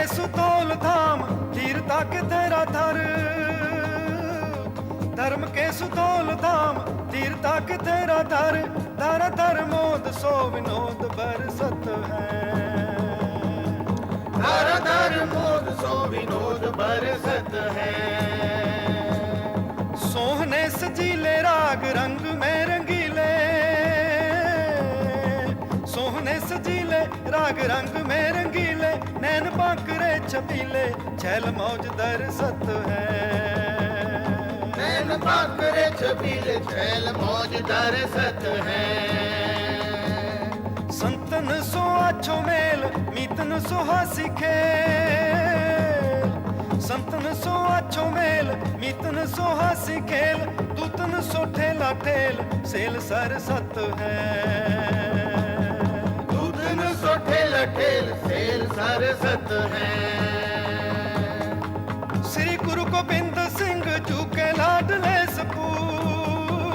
के सुतोल धाम धीरता के तेरा धर, धर्म के सुतोल धाम धीरता के तेरा धर, धर धर मोद सो विनोद बरसत है, धर धर मोद सो विनोद बरसत है। सोहने सजीले राग रंग में रंगीले, सोहने सजीले राग रंग में रंगीले, नैन बांकरे छबीले छैल मौज दरसत है, नैन बांकरे छबीले छैल मौज दरसत है। संतन सो आछो मेल मीतन सो हासी खेल, संतन सो आछो मेल मीतन सो हासी खेल, दूतन सो ठेला ठेल सेल सरसत है, दूतन सो ठेला ठेल सेल सरसत है। श्री गुरु गोबिंद सिंह जू के लाडले सपूत,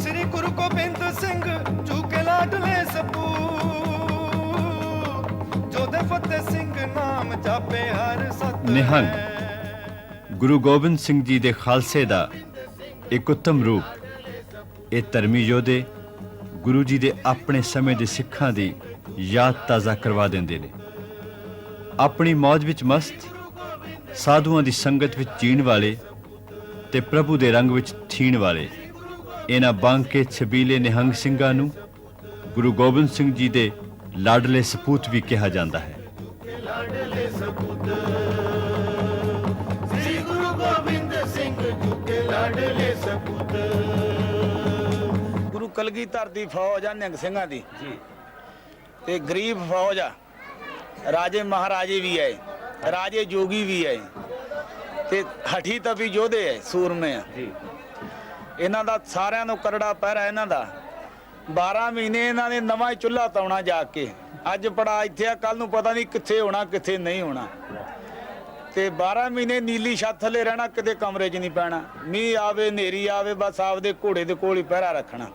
श्री गुरु गोबिंद सिंह जू के लाडले सपूत, जोधे फतेह सिंह नाम जापे हर सत निहंग गुरु गोबिंद सिंह जी दे खालसे दा एक उत्तम रूप। ਇਹ ਧਰਮੀ ਯੋਧੇ ਗੁਰੂ ਜੀ ਦੇ ਆਪਣੇ ਸਮੇਂ ਦੇ ਸਿੱਖਾਂ ਦੀ ਯਾਦ ਤਾਜ਼ਾ ਕਰਵਾ ਦਿੰਦੇ ਨੇ। ਆਪਣੀ ਮੌਜ ਵਿੱਚ ਮਸਤ, ਸਾਧੂਆਂ ਦੀ ਸੰਗਤ ਵਿੱਚ ਜੀਣ ਵਾਲੇ ਤੇ ਪ੍ਰਭੂ ਦੇ ਰੰਗ ਵਿੱਚ ਥੀਣ ਵਾਲੇ ਇਹਨਾਂ ਬਾਂਕੇ ਛਬੀਲੇ ਨਿਹੰਗ ਸਿੰਘਾਂ ਨੂੰ ਗੁਰੂ ਗੋਬਿੰਦ ਸਿੰਘ ਜੀ ਦੇ ਲਾਡਲੇ ਸਪੂਤ ਵੀ ਕਿਹਾ ਜਾਂਦਾ ਹੈ। ਲਾਡਲੇ ਸਪੂਤ ਸ੍ਰੀ ਗੁਰੂ ਗੋਬਿੰਦ ਸਿੰਘ ਜੀ ਕੇ ਲਾਡਲੇ ਸਪੂਤ। ਗੁਰੂ ਕਲਗੀਧਰ ਦੀ ਫੌਜ ਆ ਨਿਹੰਗ ਸਿੰਘਾਂ ਦੀ ਜੀ, ਤੇ ਗਰੀਬ ਫੌਜ ਆ, ਰਾਜੇ ਮਹਾਰਾਜੇ ਵੀ ਆਏ, ਰਾਜੇ ਜੋਗੀ ਵੀ ਆਏ, ਤੇ ਹਠੀ ਤਪੀ ਯੋਧੇ ਆ, ਸੂਰਮੇ ਆ ਜੀ। ਇਹਨਾਂ ਦਾ ਸਾਰਿਆਂ ਨੂੰ ਕਰੜਾ ਪਹਿਰਾ ਇਹਨਾਂ ਦਾ। 12 ਮਹੀਨੇ ਇਹਨਾਂ ਨੇ ਨਵਾਂ ਚੁੱਲ੍ਹਾ ਤਾਉਣਾ ਜਾ ਕੇ। ਅੱਜ ਬੜਾ ਇੱਥੇ ਆ, ਕੱਲ ਨੂੰ ਪਤਾ ਨਹੀਂ ਕਿੱਥੇ ਹੋਣਾ ਕਿੱਥੇ ਨਹੀਂ ਹੋਣਾ। ਤੇ 12 ਮਹੀਨੇ ਨੀਲੀ ਛੱਤ ਥੱਲੇ ਰਹਿਣਾ, ਕਿਤੇ ਕਮਰੇ 'ਚ ਨਹੀਂ ਪੈਣਾ। ਮੀਂਹ ਆਵੇ ਹਨੇਰੀ ਆਵੇ, ਬਸ ਆਪਦੇ ਘੋੜੇ ਦੇ ਕੋਲ ਹੀ ਪਹਿਰਾ ਰੱਖਣਾ,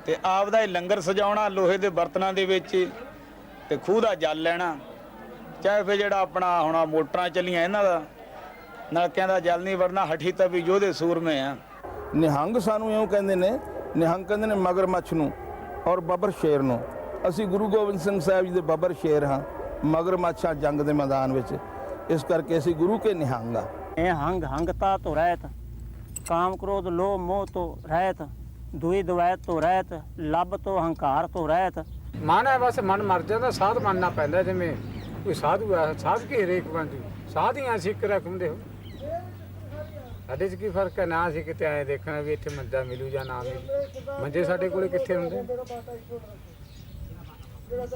ਤੇ ਆਪਦਾ ਹੀ ਲੰਗਰ ਸਜਾਉਣਾ ਲੋਹੇ ਦੇ ਬਰਤਨਾਂ ਦੇ ਵਿੱਚ, ਤੇ ਖੂਹ ਦਾ ਜਲ ਲੈਣਾ। ਚਾਹੇ ਫਿਰ ਜਿਹੜਾ ਆਪਣਾ ਹੁਣ ਮੋਟਰਾਂ ਚੱਲੀਆਂ ਇਹਨਾਂ ਦਾ, ਨਲਕਿਆਂ ਦਾ ਜਲ ਨਹੀਂ ਵੜਨਾ। ਹਠੀ ਤਪੀ ਯੋਧੇ ਸੂਰਮੇ ਆ। ਨਿਹੰਗ ਸਾਨੂੰ ਇਉਂ ਕਹਿੰਦੇ ਨੇ, ਨਿਹੰਗ ਕਹਿੰਦੇ ਨੇ ਮਗਰਮੱਛ ਨੂੰ ਔਰ ਬੱਬਰ ਸ਼ੇਰ ਨੂੰ। ਅਸੀਂ ਗੁਰੂ ਗੋਬਿੰਦ ਸਿੰਘ ਸਾਹਿਬ ਜੀ ਦੇ ਬੱਬਰ ਸ਼ੇਰ ਹਾਂ, ਮਗਰਮੱਛ ਆ ਜੰਗ ਦੇ ਮੈਦਾਨ ਵਿੱਚ, ਇਸ ਕਰਕੇ ਅਸੀਂ ਗੁਰੂ ਕੇ ਨਿਹੰਗ ਆ। ਇਹ ਹੰਗਤਾ ਤੋਂ ਰਹਿਤ, ਕਾਮ ਕ੍ਰੋਧ ਲੋਭ ਮੋਹ ਤੋਂ ਰਹਿਤ, ਦੁਈ ਦਵੈਤ ਤੋਂ ਰਹਿਤ, ਲੱਭ ਤੋਂ ਹੰਕਾਰ ਤੋਂ ਰਹਿਤ। ਮਨ ਹੈ ਬਸ, ਮਨ ਮਰ ਜਾਂਦਾ, ਸਾਧ ਮੰਨਣਾ ਪੈਂਦਾ। ਜਿਵੇਂ ਕੋਈ ਸਾਧੂ ਆ, ਸਾਧ ਕੀ ਹਰੇਕ ਬੰਦੀ ਸਾਧੀਆਂ ਸਿੱਖ ਰੱਖਦੇ ਹੋ। ਸਾਡੇ 'ਚ ਕੀ ਫਰਕ ਹੈ? ਨਾ ਅਸੀਂ ਕਿਤੇ ਆਏ ਦੇਖਣਾ ਵੀ ਇੱਥੇ ਮੰਜਾ ਮਿਲੂ ਜਾਂ ਨਾ ਮਿਲੂ। ਮੰਜੇ ਸਾਡੇ ਕੋਲੇ ਕਿੱਥੇ ਹੁੰਦੇ?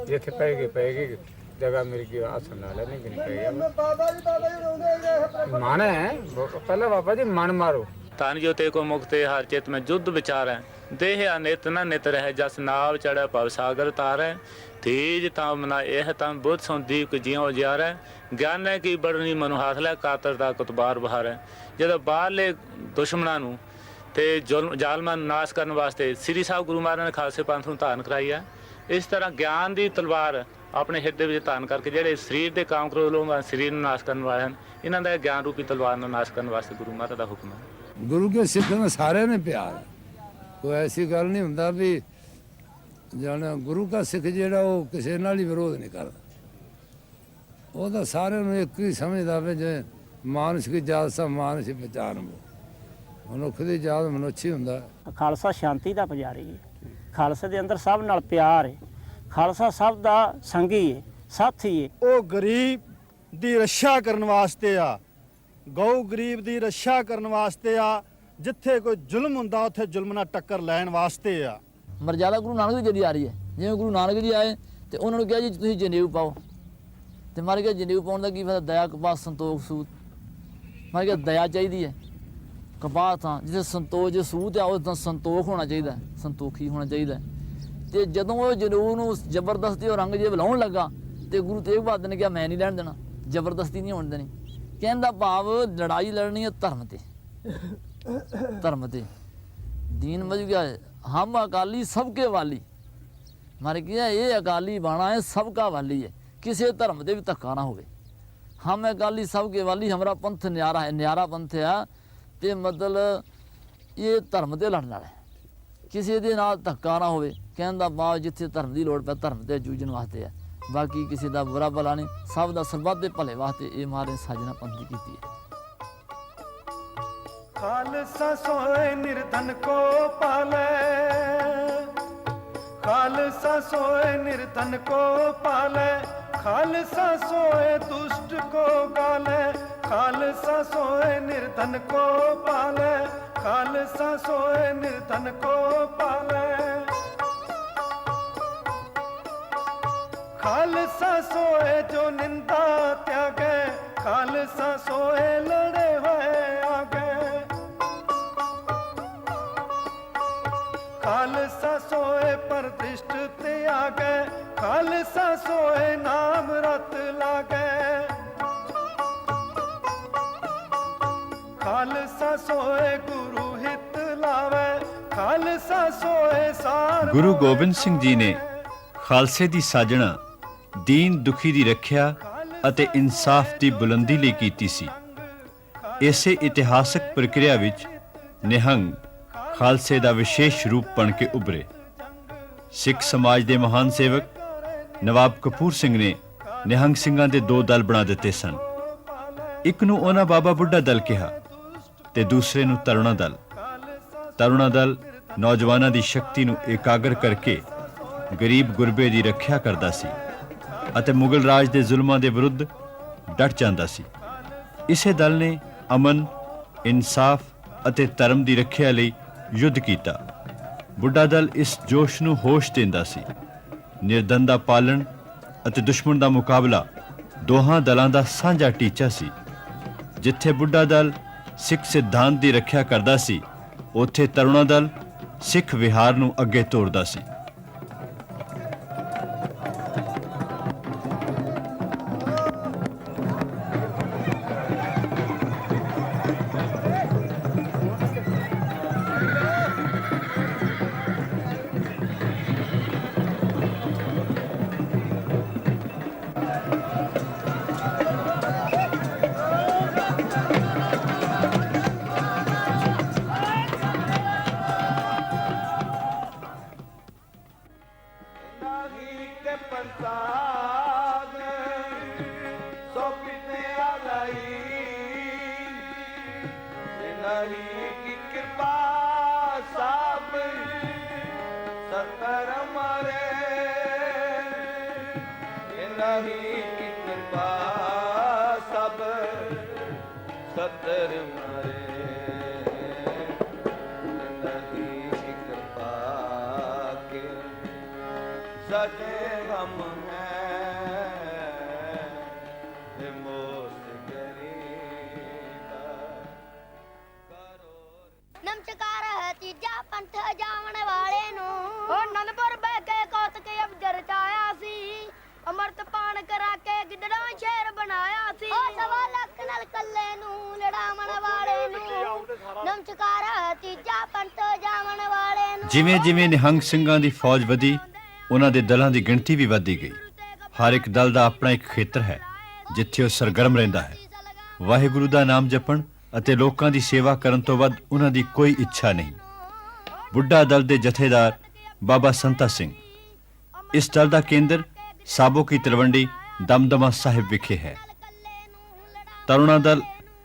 ਜਿੱਥੇ ਪੈ ਗਏ ਜਗ੍ਹਾ ਮਿਲ ਗਈ, ਆਸਨ ਨਾਲ ਨਹੀਂ ਗਿਣ ਪਏ। ਮਨ ਹੈ ਪਹਿਲਾਂ ਬਾਬਾ ਜੀ, ਮਨ ਮਾਰੋ। ਧਨ ਜੋ ਤੇ ਕੋ ਮੁਕਤੇ ਹਰ ਚਿਤ ਮੈਂ ਜੁੱਧ ਵਿਚਾਰੈ, ਦੇਹ ਅਨਿਤ ਨ ਨਿਤ ਰਹਿ, ਜਸ ਨਾਵ ਚੜ੍ਹੈ ਭਵ ਸਾਗਰ ਤਾਰੈ, ਤੀਜ ਤਾਂ ਮਨਾ ਇਹ ਤਾਂ ਬੁੱਧ ਸੋ ਦੀਪ ਜਿਉ ਜਿਆਰੈ, ਗਿਆਨੈ ਕੀ ਬੜਨੀ ਮਨੁ ਹਾਥ ਲੈ, ਕਾਤਰ ਦਾ ਕੁਤਬਾਰ ਬਹਾਰੈ। ਜਦੋਂ ਬਾਹਰਲੇ ਦੁਸ਼ਮਣਾਂ ਨੂੰ ਤੇ ਜ਼ਾਲਮਾਂ ਨੂੰ ਨਾਸ਼ ਕਰਨ ਵਾਸਤੇ ਸ੍ਰੀ ਸਾਹਿਬ ਗੁਰੂ ਮਹਾਰਾਜ ਨੇ ਖਾਲਸੇ ਪੰਥ ਨੂੰ ਧਾਰਨ ਕਰਾਈ ਹੈ। ਇਸ ਤਰ੍ਹਾਂ ਗਿਆਨ ਦੀ ਤਲਵਾਰ ਆਪਣੇ ਹਿਰਦੇ ਵਿੱਚ ਧਾਰਨ ਕਰਕੇ ਜਿਹੜੇ ਸਰੀਰ ਦੇ ਕਾਮ ਕ੍ਰੋਧ ਲੋਭ ਸਰੀਰ ਨੂੰ ਨਾਸ਼ ਕਰਨ ਵਾਲੇ ਹਨ, ਇਹਨਾਂ ਦਾ ਗਿਆਨ ਰੂਪੀ ਤਲਵਾਰ ਨੂੰ ਨਾਸ਼ ਕਰਨ ਵਾਸਤੇ ਗੁਰੂ ਮਹਾਰਾਜ ਦਾ ਹੁਕਮ ਹੈ। ਗੁਰੂ ਕੇ ਸਿੱਖਾਂ ਨੂੰ ਸਾਰਿਆਂ ਨੇ ਪਿਆਰ, ਕੋਈ ਐਸੀ ਗੱਲ ਨਹੀਂ ਹੁੰਦਾ ਵੀ ਜਾਣਾ। ਗੁਰੂ ਦਾ ਸਿੱਖ ਜਿਹੜਾ ਉਹ ਕਿਸੇ ਨਾਲ ਹੀ ਵਿਰੋਧ ਨਹੀਂ ਕਰਦਾ, ਉਹ ਤਾਂ ਸਾਰਿਆਂ ਨੂੰ ਇੱਕ ਹੀ ਸਮਝਦਾ ਵੀ ਜੇ ਮਾਨਸਿਕ ਜਾਤ ਸਭ ਮਾਨਸਿਕ ਵਿਚਾਰ ਮਨੁੱਖ ਦੀ ਜਾਤ ਮਨੁੱਖੀ ਹੁੰਦਾ। ਖਾਲਸਾ ਸ਼ਾਂਤੀ ਦਾ ਪੁਜਾਰੀ ਹੈ, ਖਾਲਸੇ ਦੇ ਅੰਦਰ ਸਭ ਨਾਲ ਪਿਆਰ ਹੈ, ਖਾਲਸਾ ਸਭ ਦਾ ਸੰਗੀ ਹੈ, ਸਾਥੀ ਹੈ। ਉਹ ਗਰੀਬ ਦੀ ਰੱਖਿਆ ਕਰਨ ਵਾਸਤੇ ਆ, ਗਊ ਗਰੀਬ ਦੀ ਰੱਖਿਆ ਕਰਨ ਵਾਸਤੇ ਆ। ਜਿੱਥੇ ਕੋਈ ਜ਼ੁਲਮ ਹੁੰਦਾ ਉੱਥੇ ਜ਼ੁਲਮ ਨਾਲ ਟੱਕਰ ਲੈਣ ਵਾਸਤੇ ਆ। ਮਰਜ਼ਾਦਾ ਗੁਰੂ ਨਾਨਕ ਦੀ ਜਿਹੜੀ ਆ ਰਹੀ ਹੈ, ਜਿਵੇਂ ਗੁਰੂ ਨਾਨਕ ਜੀ ਆਏ ਤੇ ਉਹਨਾਂ ਨੂੰ ਕਿਹਾ ਜੀ ਤੁਸੀਂ ਜਨੇਊ ਪਾਓ, ਤੇ ਮਰ ਗਿਆ ਜਨੇਊ ਪਾਉਣ ਦਾ ਕੀ ਫਾਇਦਾ? ਦਇਆ ਕਪਾਹ ਸੰਤੋਖ ਸੂਤ। ਮਰ ਗਿਆ ਦਇਆ ਚਾਹੀਦੀ ਹੈ, ਕਪਾਹ ਤਾਂ ਜਿੱਥੇ ਸੰਤੋਖ ਜੇ ਸੂਤ ਆ ਉਹ ਤਾਂ ਸੰਤੋਖ ਹੋਣਾ ਚਾਹੀਦਾ, ਸੰਤੋਖੀ ਹੋਣਾ ਚਾਹੀਦਾ। ਤੇ ਜਦੋਂ ਉਹ ਜਨੇਊ ਨੂੰ ਜ਼ਬਰਦਸਤੀ ਉਹ ਰੰਗ ਜੇ ਲਾਉਣ ਲੱਗਾ ਤੇ ਗੁਰੂ ਤੇਗ ਬਹਾਦਰ ਨੇ ਕਿਹਾ ਮੈਂ ਨਹੀਂ ਲੈਣ ਦੇਣਾ, ਜ਼ਬਰਦਸਤੀ ਨਹੀਂ ਹੋਣ ਦੇਣੀ। ਕਹਿੰਦਾ ਭਾਵ ਲੜਾਈ ਲੜਨੀ ਹੈ ਧਰਮ ਤੇ, ਧਰਮ ਤੇ। ਦੀਨ ਮਜ ਗਿਆ ਹਮ ਅਕਾਲੀ ਸਭ ਕੇ ਵਾਲੀ। ਮਾਰੇ ਕਿਹਾ ਇਹ ਅਕਾਲੀ ਬਾਣਾ ਹੈ ਸਭ ਕਾ ਵਾਲੀ ਹੈ। ਕਿਸੇ ਧਰਮ ਦੇ ਵੀ ਧੱਕਾ ਨਾ ਹੋਵੇ। ਹਮ ਅਕਾਲੀ ਸਭ ਕੇ ਵਾਲੀ, ਹਮਾਰਾ ਪੰਥ ਨਿਆਰਾ ਹੈ, ਨਿਆਰਾ ਪੰਥ ਆ ਤੇ ਮਤਲਬ ਇਹ ਧਰਮ ਦੇ ਲੜਨ ਵਾਲਾ ਹੈ, ਕਿਸੇ ਦੇ ਨਾਲ ਧੱਕਾ ਨਾ ਹੋਵੇ। ਕਹਿਣ ਦਾ ਭਾਵ ਜਿੱਥੇ ਧਰਮ ਦੀ ਲੋੜ ਪੈ ਧਰਮ ਤੇ ਜੂਝਣ ਵਾਸਤੇ ਹੈ, ਬਾਕੀ ਕਿਸੇ ਦਾ ਬੁਰਾ ਭਲਾ ਨਹੀਂ, ਸਭ ਦਾ ਸਰਬੱਤ ਦੇ ਭਲੇ ਵਾਸਤੇ ਇਹ ਮਹਾਰਾਜ ਸਾਜਨਾ ਪੰਥੀ ਕੀਤੀ ਹੈ। ਖਾਲਸਾ ਸੋਏ ਨਿਰਧਨ ਕੋ ਪਾਲੇ, ਖਾਲਸਾ ਸੋਏ ਨਿਰਧਨ ਕੋ ਪਾਲੇ, ਖਾਲਸਾ सोए दुष्ट को गाले, खालसा सोए निर्धन को पाले, खालसा सोए निर्धन को पाले, खालसा सोए जो निंदा त्यागे, खालसा सोए लड़े हुए आगे, खालसा सोए प्रतिष्ठ त्यागे, खालसा सोए नाम रत लागे, खालसा सोए गुरु हित लावे, खालसा सोए सार। ਗੁਰੂ ਗੋਬਿੰਦ ਸਿੰਘ ਜੀ ਨੇ ਖਾਲਸੇ ਦੀ ਸਾਜਣਾ ਦੀਨ ਦੁਖੀ ਦੀ ਰੱਖਿਆ ਅਤੇ ਇਨਸਾਫ ਦੀ ਬੁਲੰਦੀ ਲਈ ਕੀਤੀ ਸੀ। ਇਸੇ ਇਤਿਹਾਸਕ ਪ੍ਰਕਿਰਿਆ ਵਿੱਚ ਨਿਹੰਗ ਖਾਲਸੇ ਦਾ ਵਿਸ਼ੇਸ਼ ਰੂਪ ਬਣ ਕੇ ਉੱਭਰੇ। ਸਿੱਖ ਸਮਾਜ ਦੇ ਮਹਾਨ ਸੇਵਕ ਨਵਾਬ ਕਪੂਰ ਸਿੰਘ ਨੇ ਨਿਹੰਗ ਸਿੰਘਾਂ ਦੇ ਦੋ ਦਲ ਬਣਾ ਦਿੱਤੇ ਸਨ। ਇੱਕ ਨੂੰ ਉਹਨਾਂ ਬਾਬਾ ਬੁੱਢਾ ਦਲ ਕਿਹਾ ਤੇ ਦੂਸਰੇ ਨੂੰ ਤਰੁਣਾ ਦਲ। ਤਰੁਣਾ ਦਲ ਨੌਜਵਾਨਾਂ ਦੀ ਸ਼ਕਤੀ ਨੂੰ ਇਕਾਗਰ ਕਰਕੇ ਗਰੀਬ ਗੁਰਬੇ ਦੀ ਰੱਖਿਆ ਕਰਦਾ ਸੀ ਅਤੇ ਮੁਗਲ ਰਾਜ ਦੇ ਜ਼ੁਲਮਾਂ ਦੇ ਵਿਰੁੱਧ ਡਟ ਜਾਂਦਾ ਸੀ। ਇਸੇ ਦਲ ਨੇ ਅਮਨ, ਇਨਸਾਫ ਅਤੇ ਧਰਮ ਦੀ ਰੱਖਿਆ ਲਈ ਯੁੱਧ ਕੀਤਾ। ਬੁੱਢਾ ਦਲ ਇਸ ਜੋਸ਼ ਨੂੰ ਹੋਸ਼ ਦਿੰਦਾ ਸੀ। ਨਿਰਧਨ ਦਾ ਪਾਲਣ ਅਤੇ ਦੁਸ਼ਮਣ ਦਾ ਮੁਕਾਬਲਾ ਦੋਹਾਂ ਦਲਾਂ ਦਾ ਸਾਂਝਾ ਟੀਚਾ ਸੀ। ਜਿੱਥੇ ਬੁੱਢਾ ਦਲ ਸਿੱਖ ਸਿਧਾਂਤ ਦੀ ਰੱਖਿਆ ਕਰਦਾ ਸੀ, ਉੱਥੇ ਤਰੁਣਾ ਦਲ ਸਿੱਖ ਵਿਹਾਰ ਨੂੰ ਅੱਗੇ ਤੋਰਦਾ ਸੀ। ਨਮਸਕਾਰ ਹੈ ਤੀਜਾ ਪੰਥ ਜਾਵਣ ਵਾਲੇ ਨੂੰ, ਉਹ ਨੰਦਪੁਰ ਬਹਿ ਕੇ ਕੌਤਕ ਅਬਜਰ ਚਾਇਆ ਸੀ, ਅਮਰਤ ਪਾਣ ਕਰਾ ਕੇ ਗਿੱਦੜਾਂ ਸ਼ੇਰ ਬਣਾਇਆ ਸੀ, ਉਹ ਸਵਾ ਲੱਖ ਨਾਲ ਕੱਲੇ ਨੂੰ ਲੜਾਵਣ ਵਾਲੇ ਨੂੰ, ਨਮਸਕਾਰ ਹੈ ਤੀਜਾ ਪੰਥ ਜਾਵਣ ਵਾਲੇ ਨੂੰ। ਜਿਵੇਂ ਜਿਵੇਂ ਨਿਹੰਗ ਸਿੰਘਾਂ ਦੀ ਫੌਜ ਵਧੀ, ਉਹਨਾਂ ਦੇ ਦਲਾਂ ਦੀ ਗਿਣਤੀ ਵੀ ਵਧਦੀ ਗਈ। ਹਰ ਇੱਕ ਦਲ ਦਾ ਆਪਣਾ ਇੱਕ ਖੇਤਰ ਹੈ ਜਿੱਥੇ ਉਹ ਸਰਗਰਮ ਰਹਿੰਦਾ ਹੈ। ਵਾਹਿਗੁਰੂ ਦਾ ਨਾਮ ਜਪਣ ਅਤੇ ਲੋਕਾਂ ਦੀ ਸੇਵਾ ਕਰਨ ਤੋਂ ਵੱਧ ਉਹਨਾਂ ਦੀ ਕੋਈ ਇੱਛਾ ਨਹੀਂ। ਬੁੱਢਾ ਦਲ ਦੇ ਜਥੇਦਾਰ ਬਾਬਾ ਸੰਤਾ ਸਿੰਘ। ਇਸ ਦਲ ਦਾ ਕੇਂਦਰ ਸਾਬੋ ਕੀ ਤਲਵੰਡੀ ਦਮਦਮਾ ਸਾਹਿਬ ਵਿਖੇ ਹੈ। ਤਰੁਣਾ ਦਲ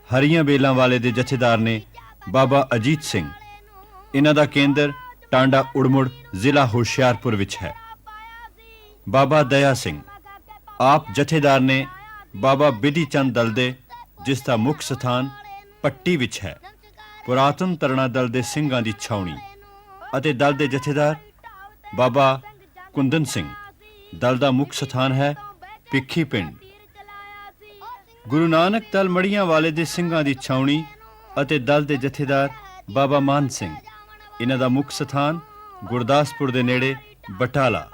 ਹਰੀਆਂ ਬੇਲਾਂ ਵਾਲੇ ਦੇ ਜਥੇਦਾਰ ਨੇ ਬਾਬਾ ਅਜੀਤ ਸਿੰਘ। ਇਹਨਾਂ ਦਾ ਕੇਂਦਰ ਟਾਂਡਾ ਉੜਮੁੜ ਜ਼ਿਲ੍ਹਾ ਹੁਸ਼ਿਆਰਪੁਰ ਵਿੱਚ ਹੈ। ਬਾਬਾ ਦਇਆ ਸਿੰਘ ਆਪ ਜਥੇਦਾਰ ਨੇ ਬਾਬਾ ਬਿਧੀ ਚੰਦ ਦਲ ਦੇ, ਜਿਸ ਦਾ ਮੁੱਖ ਸਥਾਨ ਪੱਟੀ ਵਿੱਚ ਹੈ। ਪੁਰਾਤਨ ਤਰੁਣਾ ਦਲ ਦੇ ਸਿੰਘਾਂ ਦੀ ਛਾਉਣੀ ਅਤੇ ਦਲ ਦੇ ਜਥੇਦਾਰ ਬਾਬਾ ਕੁੰਦਨ ਸਿੰਘ। ਦਲ ਦਾ ਮੁੱਖ ਸਥਾਨ ਹੈ ਪਿੱਖੀ ਪਿੰਡ। ਗੁਰੂ ਨਾਨਕ ਦਲ ਮੜੀਆਂ ਵਾਲੇ ਦੇ ਸਿੰਘਾਂ ਦੀ ਛਾਉਣੀ ਅਤੇ ਦਲ ਦੇ ਜਥੇਦਾਰ ਬਾਬਾ ਮਾਨ ਸਿੰਘ। ਇਹਨਾਂ ਦਾ ਮੁੱਖ ਸਥਾਨ ਗੁਰਦਾਸਪੁਰ ਦੇ ਨੇੜੇ ਬਟਾਲਾ।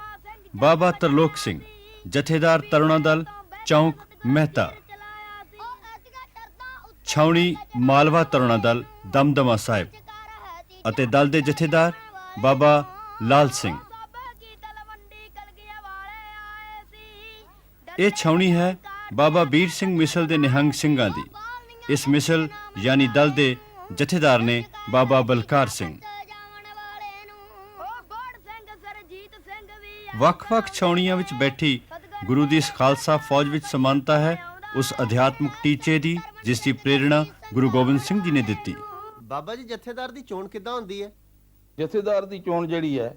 ਬਾਬਾ ਤਰਲੋਕ ਸਿੰਘ ਜਥੇਦਾਰ ਤਰੁਣਾ ਦਲ ਚੌਂਕ ਮਹਿਤਾ। ਛਾਉਣੀ ਮਾਲਵਾ ਤਰੁਣਾ ਦਲ ਦਮਦਮਾ ਸਾਹਿਬ ਅਤੇ ਦਲ ਦੇ ਜਥੇਦਾਰ ਬਾਬਾ ਲਾਲ ਸਿੰਘ। ਇਹ ਛਾਉਣੀ ਹੈ ਬਾਬਾ ਵੀਰ ਸਿੰਘ ਮਿਸਲ ਦੇ ਨਿਹੰਗ ਸਿੰਘਾਂ ਦੀ। ਇਸ ਮਿਸਲ ਯਾਨੀ ਦਲ ਦੇ ਜਥੇਦਾਰ ਨੇ ਬਾਬਾ ਬਲਕਾਰ ਸਿੰਘ। ਵੱਖ-ਵੱਖ ਛਾਉਣੀਆਂ ਵਿੱਚ ਬੈਠੀ ਗੁਰੂ ਦੀ ਇਸ ਖਾਲਸਾ ਫੌਜ ਵਿੱਚ ਸਮਾਨਤਾ ਹੈ ਉਸ ਅਧਿਆਤਮਿਕ ਟੀਚੇ ਦੀ ਜਿਸ ਦੀ ਪ੍ਰੇਰਣਾ ਗੁਰੂ ਗੋਬਿੰਦ ਸਿੰਘ ਜੀ ਨੇ ਦਿੱਤੀ। ਬਾਬਾ ਜੀ ਜਥੇਦਾਰ ਦੀ ਚੋਣ ਕਿੱਦਾਂ ਹੁੰਦੀ ਹੈ? ਜਥੇਦਾਰ ਦੀ ਚੋਣ ਜਿਹੜੀ ਹੈ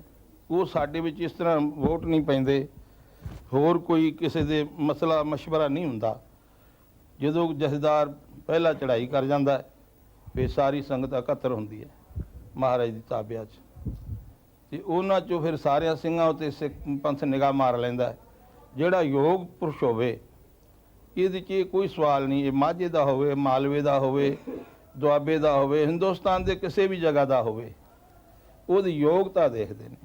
ਉਹ ਸਾਡੇ ਵਿੱਚ ਇਸ ਤਰ੍ਹਾਂ ਵੋਟ ਨਹੀਂ ਪੈਂਦੇ, ਹੋਰ ਕੋਈ ਕਿਸੇ ਦੇ ਮਸਲਾ ਮਸ਼ਵਰਾ ਨਹੀਂ ਹੁੰਦਾ। ਜਦੋਂ ਜਥੇਦਾਰ ਪਹਿਲਾ ਚੜ੍ਹਾਈ ਕਰ ਜਾਂਦਾ ਫਿਰ ਸਾਰੀ ਸੰਗਤ ਇਕੱਤਰ ਹੁੰਦੀ ਹੈ ਮਹਾਰਾਜ ਦੀ ਤਾਬਿਆ 'ਚ, ਤੇ ਉਹਨਾਂ 'ਚੋਂ ਫਿਰ ਸਾਰਿਆਂ ਸਿੰਘਾਂ ਉੱਤੇ ਸਿੱਖ ਪੰਥ ਨਿਗਾਹ ਮਾਰ ਲੈਂਦਾ। ਜਿਹੜਾ ਯੋਗ ਪੁਰਸ਼ ਹੋਵੇ ਇਹਦੇ 'ਚ ਇਹ ਕੋਈ ਸਵਾਲ ਨਹੀਂ, ਇਹ ਮਾਝੇ ਦਾ ਹੋਵੇ, ਮਾਲਵੇ ਦਾ ਹੋਵੇ, ਦੁਆਬੇ ਦਾ ਹੋਵੇ, ਹਿੰਦੁਸਤਾਨ ਦੇ ਕਿਸੇ ਵੀ ਜਗ੍ਹਾ ਦਾ ਹੋਵੇ, ਉਹਦੀ ਯੋਗਤਾ ਦੇਖਦੇ ਨੇ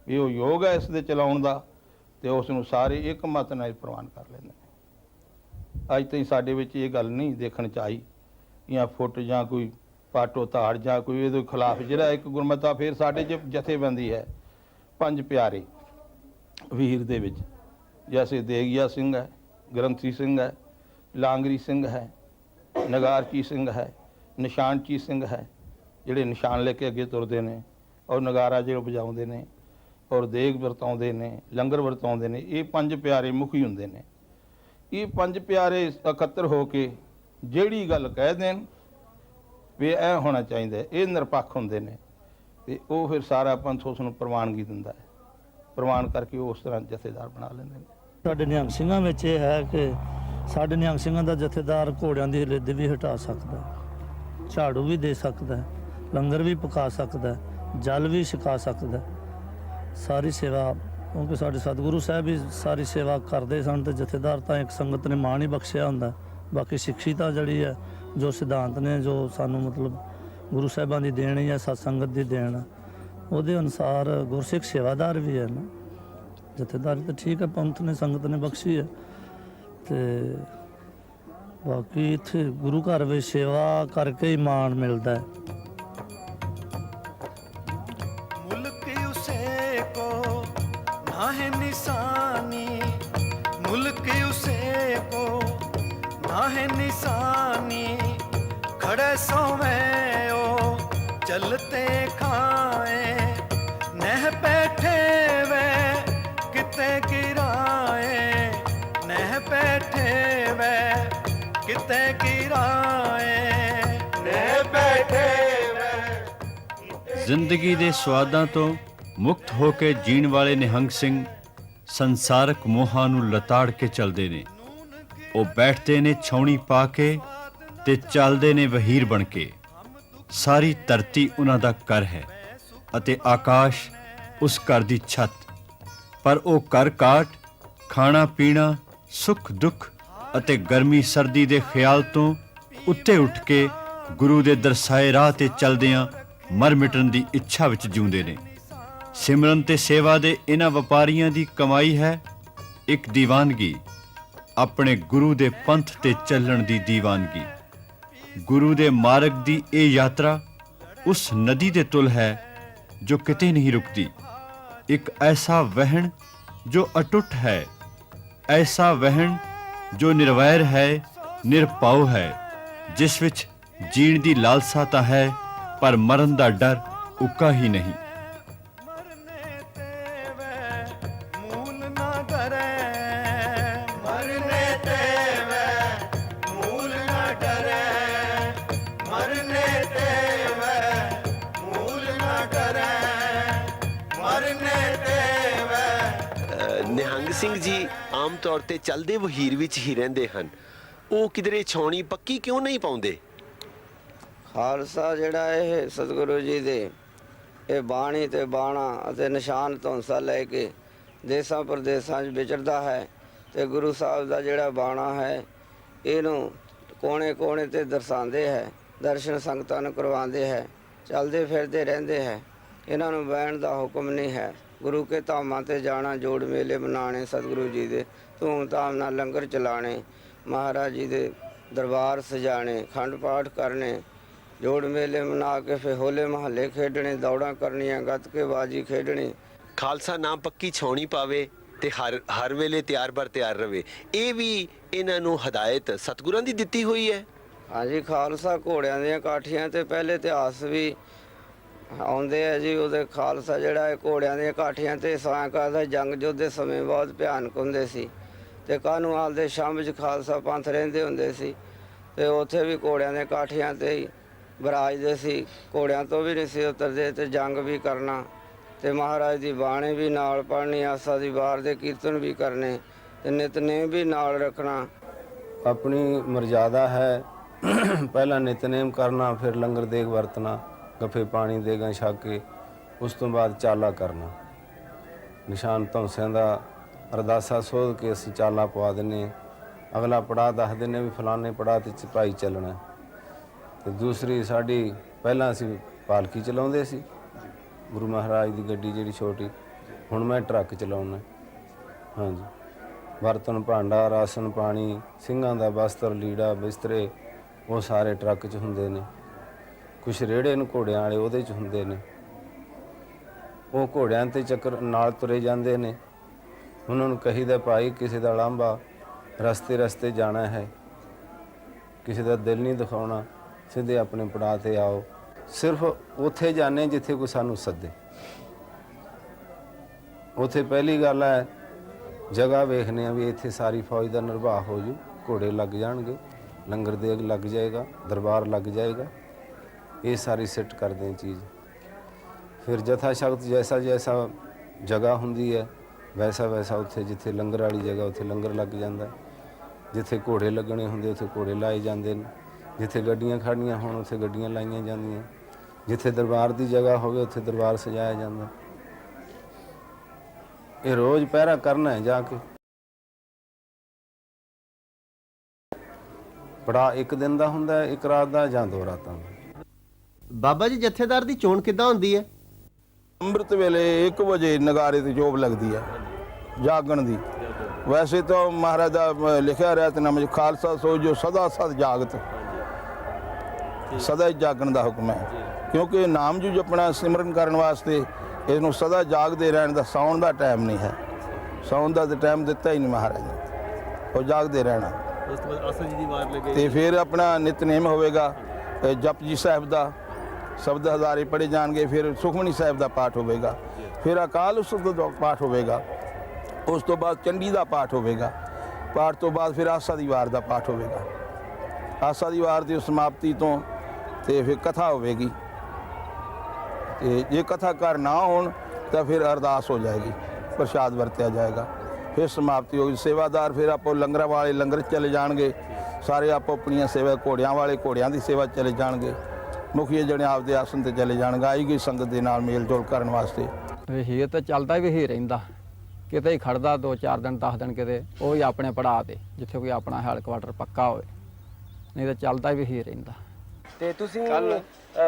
ਵੀ ਉਹ ਯੋਗ ਹੈ ਇਸ ਦੇ ਚਲਾਉਣ ਦਾ, ਤੇ ਉਸ ਨੂੰ ਸਾਰੇ ਇੱਕ ਮਤ ਨਾਲ ਪ੍ਰਵਾਨ ਕਰ ਲੈਂਦੇ ਨੇ। ਅੱਜ ਤਾਈਂ ਸਾਡੇ ਵਿੱਚ ਇਹ ਗੱਲ ਨਹੀਂ ਦੇਖਣ 'ਚ ਆਈ ਜਾਂ ਫੁੱਟ ਜਾਂ ਕੋਈ ਪਾਟੋ ਧਾੜ ਜਾਂ ਕੋਈ ਇਹਦੇ ਖਿਲਾਫ। ਜਿਹੜਾ ਇੱਕ ਗੁਰਮਤਾ ਫਿਰ ਸਾਡੇ 'ਚ ਜਥੇਬੰਦੀ ਹੈ ਪੰਜ ਪਿਆਰੇ ਵੀਰ ਦੇ ਵਿੱਚ, ਜੈਸੇ ਦੇਗੀਆ ਸਿੰਘ ਹੈ, ਗ੍ਰੰਥੀ ਸਿੰਘ ਹੈ, ਲਾਂਗਰੀ ਸਿੰਘ ਹੈ, ਨਗਾਰਚੀ ਸਿੰਘ ਹੈ, ਨਿਸ਼ਾਨਚੀ ਸਿੰਘ ਹੈ, ਜਿਹੜੇ ਨਿਸ਼ਾਨ ਲੈ ਕੇ ਅੱਗੇ ਤੁਰਦੇ ਨੇ ਔਰ ਨਗਾਰਾ ਜਿਹੜੇ ਵਜਾਉਂਦੇ ਨੇ ਔਰ ਦੇਗ ਵਰਤਾਉਂਦੇ ਨੇ, ਲੰਗਰ ਵਰਤਾਉਂਦੇ ਨੇ। ਇਹ ਪੰਜ ਪਿਆਰੇ ਮੁਖੀ ਹੁੰਦੇ ਨੇ। ਇਹ ਪੰਜ ਪਿਆਰੇ ਇਕੱਤਰ ਹੋ ਕੇ ਜਿਹੜੀ ਗੱਲ ਕਹਿ ਦੇਣ ਵੀ ਇਹ ਹੋਣਾ ਚਾਹੀਦਾ, ਇਹ ਨਿਰਪੱਖ ਹੁੰਦੇ ਨੇ, ਤੇ ਉਹ ਫਿਰ ਸਾਰਾ ਪੰਥ ਉਸ ਨੂੰ ਪ੍ਰਵਾਨਗੀ ਦਿੰਦਾ ਹੈ। ਪ੍ਰਵਾਨ ਕਰਕੇ ਉਹ ਉਸ ਤਰ੍ਹਾਂ ਜਥੇਦਾਰ ਬਣਾ ਲੈਂਦੇ ਨੇ। ਸਾਡੇ ਨਿਹੰਗ ਸਿੰਘਾਂ ਵਿੱਚ ਇਹ ਹੈ ਕਿ ਸਾਡੇ ਨਿਹੰਗ ਸਿੰਘਾਂ ਦਾ ਜਥੇਦਾਰ ਘੋੜਿਆਂ ਦੀ ਲਿੱਦ ਵੀ ਹਟਾ ਸਕਦਾ, ਝਾੜੂ ਵੀ ਦੇ ਸਕਦਾ, ਲੰਗਰ ਵੀ ਪਕਾ ਸਕਦਾ, ਜਲ ਵੀ ਛਕਾ ਸਕਦਾ। ਸਾਰੀ ਸੇਵਾ, ਕਿਉਂਕਿ ਸਾਡੇ ਸਤਿਗੁਰੂ ਸਾਹਿਬ ਵੀ ਸਾਰੀ ਸੇਵਾ ਕਰਦੇ ਸਨ, ਤੇ ਜਥੇਦਾਰ ਤਾਂ ਇੱਕ ਸੰਗਤ ਨੇ ਮਾਣ ਹੀ ਬਖਸ਼ਿਆ ਹੁੰਦਾ। ਬਾਕੀ ਸਿੱਖੀ ਤਾਂ ਜਿਹੜੀ ਹੈ, ਜੋ ਸਿਧਾਂਤ ਨੇ, ਜੋ ਸਾਨੂੰ ਮਤਲਬ ਗੁਰੂ ਸਾਹਿਬਾਂ ਦੀ ਦੇਣ ਜਾਂ ਸਤਸੰਗਤ ਦੀ ਦੇਣ, ਉਹਦੇ ਅਨੁਸਾਰ ਗੁਰਸਿੱਖ ਸੇਵਾਦਾਰ ਵੀ ਹੈ ਨਾ। ਜਥੇਦਾਰੀ ਤਾਂ ਠੀਕ ਹੈ, ਪੰਥ ਨੇ ਸੰਗਤ ਨੇ ਬਖਸ਼ੀ ਹੈ। ਤੇ ਬਾਕੀ ਇੱਥੇ ਗੁਰੂ ਘਰ ਵਿੱਚ ਸੇਵਾ ਕਰਕੇ ਹੀ ਮਾਣ ਮਿਲਦਾ ਹੈ। मुल्क उसे को ना है निशानी, मुल्क उसे को ना है निशानी, खड़े सोवे ओ चलते खाए, नह बैठे वे किते गिराए, नह बैठे वे किते गिराए, नह बैठे ਜ਼ਿੰਦਗੀ ਦੇ ਸਵਾਦਾਂ ਤੋਂ ਮੁਕਤ ਹੋ ਕੇ ਜੀਣ ਵਾਲੇ ਨਿਹੰਗ ਸਿੰਘ ਸੰਸਾਰਕ ਮੋਹਾਂ ਨੂੰ ਲਤਾੜ ਕੇ ਚੱਲਦੇ ਨੇ। ਉਹ ਬੈਠਦੇ ਨੇ ਛਾਉਣੀ ਪਾ ਕੇ ਤੇ ਚੱਲਦੇ ਨੇ ਵਹੀਰ ਬਣ ਕੇ। ਸਾਰੀ ਧਰਤੀ ਉਹਨਾਂ ਦਾ ਘਰ ਹੈ ਅਤੇ ਆਕਾਸ਼ ਉਸ ਘਰ ਦੀ ਛੱਤ। ਪਰ ਉਹ ਘਰ ਕਾਟ ਖਾਣਾ ਪੀਣਾ, ਸੁੱਖ ਦੁੱਖ ਅਤੇ ਗਰਮੀ ਸਰਦੀ ਦੇ ਖਿਆਲ ਤੋਂ ਉੱਤੇ ਉੱਠ ਕੇ ਗੁਰੂ ਦੇ ਦਰਸਾਏ ਰਾਹ ਤੇ ਚੱਲਦਿਆਂ ਮਰ ਮਿਟਣ ਦੀ ਇੱਛਾ ਵਿੱਚ ਜਿਉਂਦੇ ਨੇ। ਸਿਮਰਨ ਤੇ ਸੇਵਾ ਦੇ ਇਹਨਾਂ ਵਪਾਰੀਆਂ ਦੀ ਕਮਾਈ ਹੈ ਇੱਕ ਦੀਵਾਨਗੀ, ਆਪਣੇ ਗੁਰੂ ਦੇ ਪੰਥ ਤੇ ਚੱਲਣ ਦੀ ਦੀਵਾਨਗੀ। ਗੁਰੂ ਦੇ ਮਾਰਗ ਦੀ ਇਹ ਯਾਤਰਾ ਉਸ ਨਦੀ ਦੇ ਤੁਲ ਹੈ ਜੋ ਕਿਤੇ ਨਹੀਂ ਰੁਕਦੀ। ਇੱਕ ਐਸਾ ਵਹਿਣ ਜੋ ਅਟੁੱਟ ਹੈ, ਐਸਾ ਵਹਿਣ ਜੋ ਨਿਰਵੈਰ ਹੈ, ਨਿਰਭਉ ਹੈ, ਜਿਸ ਵਿੱਚ ਜੀਣ ਦੀ ਲਾਲਸਾ ਤਾਂ ਹੈ ਪਰ ਮਰਨ ਦਾ ਡਰ ਉੱਕਾ ਹੀ ਨਹੀਂ। मूल ना डरे, मरने ते वे मूल ना डरे, मरने ते वे मूल ना डरे, मरने ते वे। ਨਿਹੰਗ ਸਿੰਘ ਜੀ ਆਮ ਤੌਰ ਤੇ ਚੱਲਦੇ ਵਹੀਰ ਵਿੱਚ ਹੀ ਰਹਿੰਦੇ ਹਨ। ਉਹ ਕਿਧਰੇ ਛਾਉਣੀ ਪੱਕੀ ਕਿਉਂ ਨਹੀਂ ਪਾਉਂਦੇ? ਖਾਲਸਾ ਜਿਹੜਾ ਇਹ ਸਤਿਗੁਰੂ ਜੀ ਦੇ ਇਹ ਬਾਣੀ ਤੇ ਬਾਣਾ ਅਤੇ ਨਿਸ਼ਾਨ ਧੌਂਸਾ ਲੈ ਕੇ ਦੇਸਾਂ ਪ੍ਰਦੇਸਾਂ 'ਚ ਵਿਚਰਦਾ ਹੈ, ਤੇ ਗੁਰੂ ਸਾਹਿਬ ਦਾ ਜਿਹੜਾ ਬਾਣਾ ਹੈ ਇਹਨੂੰ ਕੋਣੇ ਕੋਣੇ ਤੇ ਦਰਸਾਉਂਦੇ ਹੈ, ਦਰਸ਼ਨ ਸੰਗਤਾਂ ਨੂੰ ਕਰਵਾਉਂਦੇ ਹੈ, ਚੱਲਦੇ ਫਿਰਦੇ ਰਹਿੰਦੇ ਹੈ। ਇਹਨਾਂ ਨੂੰ ਬਹਿਣ ਦਾ ਹੁਕਮ ਨਹੀਂ ਹੈ। ਗੁਰੂ ਕੇ ਧਾਮਾਂ ਤੇ ਜਾਣਾ, ਜੋੜ ਮੇਲੇ ਮਨਾਉਣੇ, ਸਤਿਗੁਰੂ ਜੀ ਦੇ ਧੂਮ ਧਾਮ ਨਾਲ ਲੰਗਰ ਚਲਾਉਣੇ, ਮਹਾਰਾਜ ਜੀ ਦੇ ਦਰਬਾਰ ਸਜਾਣੇ, ਖੰਡ ਪਾਠ ਕਰਨੇ, ਜੋੜ ਮੇਲੇ ਮਨਾ ਕੇ ਫਿਰ ਹੋਲੇ ਮਹੱਲੇ ਖੇਡਣੇ, ਦੌੜਾਂ ਕਰਨੀਆਂ, ਗੱਤਕੇ ਬਾਜੀ ਖੇਡਣੀ। ਖਾਲਸਾ ਨਾ ਪੱਕੀ ਛਾਉਣੀ ਪਾਵੇ ਤੇ ਹਰ ਵੇਲੇ ਤਿਆਰ ਬਰ ਤਿਆਰ ਰਵੇ, ਇਹ ਵੀ ਇਹਨਾਂ ਨੂੰ ਹਦਾਇਤ ਸਤਿਗੁਰਾਂ ਦੀ ਦਿੱਤੀ ਹੋਈ ਹੈ। ਹਾਂਜੀ, ਖਾਲਸਾ ਘੋੜਿਆਂ ਦੀਆਂ ਕਾਠੀਆਂ ਤੇ ਪਹਿਲੇ ਇਤਿਹਾਸ ਵੀ ਆਉਂਦੇ ਆ ਜੀ। ਉਹਦੇ ਖਾਲਸਾ ਜਿਹੜਾ ਹੈ ਘੋੜਿਆਂ ਦੀਆਂ ਕਾਠੀਆਂ ਤੇ ਸਾਇੰਕਾਲ ਦਾ ਜੰਗ ਯੁੱਧ ਦੇ ਸਮੇਂ ਬਹੁਤ ਭਿਆਨਕ ਹੁੰਦੇ ਸੀ ਤੇ ਕਾਹਨੂੰਵਾਲ ਦੇ ਸ਼ਾਮ 'ਚ ਖਾਲਸਾ ਪੰਥ ਰਹਿੰਦੇ ਹੁੰਦੇ ਸੀ ਤੇ ਉੱਥੇ ਵੀ ਘੋੜਿਆਂ ਦੀਆਂ ਕਾਠੀਆਂ ਤੇ ਹੀ ਵਿਰਾਜਦੇ ਸੀ। ਘੋੜਿਆਂ ਤੋਂ ਵੀ ਨਹੀਂ ਸੀ ਉਤਰਦੇ ਤੇ ਜੰਗ ਵੀ ਕਰਨਾ ਤੇ ਮਹਾਰਾਜ ਦੀ ਬਾਣੀ ਵੀ ਨਾਲ ਪੜ੍ਹਨੀ, ਆਸਾ ਦੀ ਵਾਰ ਦੇ ਕੀਰਤਨ ਵੀ ਕਰਨੇ ਤੇ ਨਿਤਨੇਮ ਵੀ ਨਾਲ ਰੱਖਣਾ। ਆਪਣੀ ਮਰਜ਼ਾਦਾ ਹੈ ਪਹਿਲਾਂ ਨਿਤਨੇਮ ਕਰਨਾ, ਫਿਰ ਲੰਗਰ ਦੇਗ ਵਰਤਣਾ, ਗੱਫੇ ਪਾਣੀ ਦੇਗਾਂ ਛਕ ਕੇ ਉਸ ਤੋਂ ਬਾਅਦ ਚਾਲਾ ਕਰਨਾ। ਨਿਸ਼ਾਨ ਧੌਂਸਿਆਂ ਦਾ ਅਰਦਾਸਾ ਸੋਧ ਕੇ ਅਸੀਂ ਚਾਲਾ ਪਵਾ ਦਿੰਦੇ। ਅਗਲਾ ਪੜਾਅ ਦੱਸ ਦਿੰਦੇ ਵੀ ਫਲਾਣੇ ਪੜਾਅ ਤੇ ਸਿਪਾਹੀ ਚੱਲਣਾ। ਤੇ ਦੂਸਰੀ ਸਾਡੀ ਪਹਿਲਾਂ ਅਸੀਂ ਪਾਲਕੀ ਚਲਾਉਂਦੇ ਸੀ, ਗੁਰੂ ਮਹਾਰਾਜ ਦੀ ਗੱਡੀ ਜਿਹੜੀ ਛੋਟੀ, ਹੁਣ ਮੈਂ ਟਰੱਕ ਚਲਾਉਣਾ। ਹਾਂਜੀ, ਬਰਤਨ ਭਾਂਡਾ ਰਾਸ਼ਨ ਪਾਣੀ ਸਿੰਘਾਂ ਦਾ ਬਸਤਰ ਲੀੜਾ ਬਿਸਤਰੇ ਉਹ ਸਾਰੇ ਟਰੱਕ 'ਚ ਹੁੰਦੇ ਨੇ। ਕੁਛ ਰੇੜੇ ਨੂੰ ਘੋੜਿਆਂ ਵਾਲੇ ਉਹਦੇ 'ਚ ਹੁੰਦੇ ਨੇ, ਉਹ ਘੋੜਿਆਂ 'ਤੇ ਚੱਕਰ ਨਾਲ ਤੁਰੇ ਜਾਂਦੇ ਨੇ। ਉਹਨਾਂ ਨੂੰ ਕਹੀਦਾ ਭਾਈ ਕਿਸੇ ਦਾ ਲਾਂਭਾ ਰਸਤੇ ਰਸਤੇ ਜਾਣਾ ਹੈ, ਕਿਸੇ ਦਾ ਦਿਲ ਨਹੀਂ ਦਿਖਾਉਣਾ, ਸਿੱਧੇ ਆਪਣੇ ਪੜਾਅ 'ਤੇ ਆਓ। ਸਿਰਫ ਉੱਥੇ ਜਾਂਦੇ ਜਿੱਥੇ ਕੋਈ ਸਾਨੂੰ ਸੱਦੇ। ਉੱਥੇ ਪਹਿਲੀ ਗੱਲ ਹੈ ਜਗ੍ਹਾ ਵੇਖਦੇ ਆ ਵੀ ਇੱਥੇ ਸਾਰੀ ਫੌਜ ਦਾ ਨਿਰਵਾਹ ਹੋ ਜੂ, ਘੋੜੇ ਲੱਗ ਜਾਣਗੇ, ਲੰਗਰ ਦੇਗ ਲੱਗ ਜਾਏਗਾ, ਦਰਬਾਰ ਲੱਗ ਜਾਏਗਾ। ਇਹ ਸਾਰੀ ਸਿੱਟ ਕਰਦੇ ਹਾਂ ਚੀਜ਼। ਫਿਰ ਜਥਾ ਸ਼ਕਤ ਜੈਸਾ ਜੈਸਾ ਜਗ੍ਹਾ ਹੁੰਦੀ ਹੈ ਵੈਸਾ ਵੈਸਾ ਉੱਥੇ ਜਿੱਥੇ ਲੰਗਰ ਵਾਲੀ ਜਗ੍ਹਾ ਉੱਥੇ ਲੰਗਰ ਲੱਗ ਜਾਂਦਾ, ਜਿੱਥੇ ਘੋੜੇ ਲੱਗਣੇ ਹੁੰਦੇ ਉੱਥੇ ਘੋੜੇ ਲਾਏ ਜਾਂਦੇ ਨੇ, ਜਿੱਥੇ ਗੱਡੀਆਂ ਖੜ੍ਹਨੀਆਂ ਹੋਣ ਉੱਥੇ ਗੱਡੀਆਂ ਲਾਈਆਂ ਜਾਂਦੀਆਂ, ਜਿੱਥੇ ਦਰਬਾਰ ਦੀ ਜਗ੍ਹਾ ਹੋਵੇ ਉੱਥੇ ਦਰਬਾਰ ਸਜਾਇਆ ਜਾਂਦਾ। ਇਹ ਰੋਜ਼ ਪਹਿਰਾ ਕਰਨਾ ਹੈ ਜਾ ਕੇ। ਪੜਾ ਇੱਕ ਦਿਨ ਦਾ ਹੁੰਦਾ, ਇੱਕ ਰਾਤ ਦਾ ਜਾਂ 2 ਰਾਤਾਂ ਦਾ। ਬਾਬਾ ਜੀ ਜਥੇਦਾਰ ਦੀ ਚੋਣ ਕਿੱਦਾਂ ਹੁੰਦੀ ਹੈ? ਅੰਮ੍ਰਿਤ ਵੇਲੇ 1 ਵਜੇ ਨਗਾਰੇ ਤੇ ਜੋਬ ਲੱਗਦੀ ਹੈ ਜਾਗਣ ਦੀ। ਵੈਸੇ ਤਾਂ ਮਹਾਰਾਜ ਦਾ ਲਿਖਿਆ ਰਹਿਤਨਾਮੇ ਵਿੱਚ ਖਾਲਸਾ ਸੋ ਜੋ ਸਦਾ ਸਦ ਜਾਗਤ, ਸਦਾ ਹੀ ਜਾਗਣ ਦਾ ਹੁਕਮ ਹੈ। ਕਿਉਂਕਿ ਨਾਮ ਜੋ ਜਪਣਾ ਸਿਮਰਨ ਕਰਨ ਵਾਸਤੇ ਇਸ ਨੂੰ ਸਦਾ ਜਾਗਦੇ ਰਹਿਣ ਦਾ, ਸੌਣ ਦਾ ਟਾਈਮ ਨਹੀਂ ਹੈ। ਸੌਣ ਦਾ ਤਾਂ ਟਾਈਮ ਦਿੱਤਾ ਹੀ ਨਹੀਂ ਮਹਾਰਾਜ ਨੇ, ਉਹ ਜਾਗਦੇ ਰਹਿਣਾ। ਉਸ ਤੋਂ ਬਾਅਦ ਆਸਾ ਜੀ ਦੀ ਵਾਰ ਲੱਗੇ ਤੇ ਫਿਰ ਆਪਣਾ ਨਿਤਨੇਮ ਹੋਵੇਗਾ, ਜਪਜੀ ਸਾਹਿਬ ਦਾ ਸ਼ਬਦ ਹਜ਼ਾਰੇ ਪੜ੍ਹੇ ਜਾਣਗੇ, ਫਿਰ ਸੁਖਮਨੀ ਸਾਹਿਬ ਦਾ ਪਾਠ ਹੋਵੇਗਾ, ਫਿਰ ਅਕਾਲ ਉਸਤਤ ਦਾ ਪਾਠ ਹੋਵੇਗਾ, ਉਸ ਤੋਂ ਬਾਅਦ ਚੰਡੀ ਦਾ ਪਾਠ ਹੋਵੇਗਾ, ਪਾਠ ਤੋਂ ਬਾਅਦ ਫਿਰ ਆਸਾ ਦੀ ਵਾਰ ਦਾ ਪਾਠ ਹੋਵੇਗਾ। ਆਸਾ ਦੀ ਵਾਰ ਦੀ ਸਮਾਪਤੀ ਤੋਂ ਤੇ ਫਿਰ ਕਥਾ ਹੋਵੇਗੀ। ਤੇ ਜੇ ਕਥਾ ਕਰ ਨਾ ਹੋਣ ਤਾਂ ਫਿਰ ਅਰਦਾਸ ਹੋ ਜਾਏਗੀ, ਪ੍ਰਸ਼ਾਦ ਵਰਤਿਆ ਜਾਏਗਾ, ਫਿਰ ਸਮਾਪਤੀ ਹੋਗੀ। ਸੇਵਾਦਾਰ ਫਿਰ ਆਪੋ ਲੰਗਰਾਂ ਵਾਲੇ ਲੰਗਰ ਚਲੇ ਜਾਣਗੇ, ਸਾਰੇ ਆਪੋ ਆਪਣੀਆਂ ਸੇਵਾ, ਘੋੜਿਆਂ ਵਾਲੇ ਘੋੜਿਆਂ ਦੀ ਸੇਵਾ ਚਲੇ ਜਾਣਗੇ, ਮੁਖੀਏ ਜਿਹੜੇ ਆਪਦੇ ਆਸਨ ਤੇ ਚਲੇ ਜਾਣਗੇ, ਆਈ ਗਈ ਸੰਗਤ ਦੇ ਨਾਲ ਮੇਲ ਜੋਲ ਕਰਨ ਵਾਸਤੇ। ਵਹੀਰ ਤਾਂ ਚੱਲਦਾ ਵੀ ਹੀ ਰਹਿੰਦਾ, ਕਿਤੇ ਹੀ ਖੜਦਾ 2-4 ਦਿਨ 10 ਦਿਨ ਕਿਤੇ, ਉਹ ਹੀ ਆਪਣੇ ਪੜਾਅ ਤੇ ਜਿੱਥੇ ਕੋਈ ਆਪਣਾ ਹੈਡਕੁਆਟਰ ਪੱਕਾ ਹੋਵੇ, ਨਹੀਂ ਤਾਂ ਚੱਲਦਾ ਵੀ ਹੀ ਰਹਿੰਦਾ। ਤੇ ਤੁਸੀਂ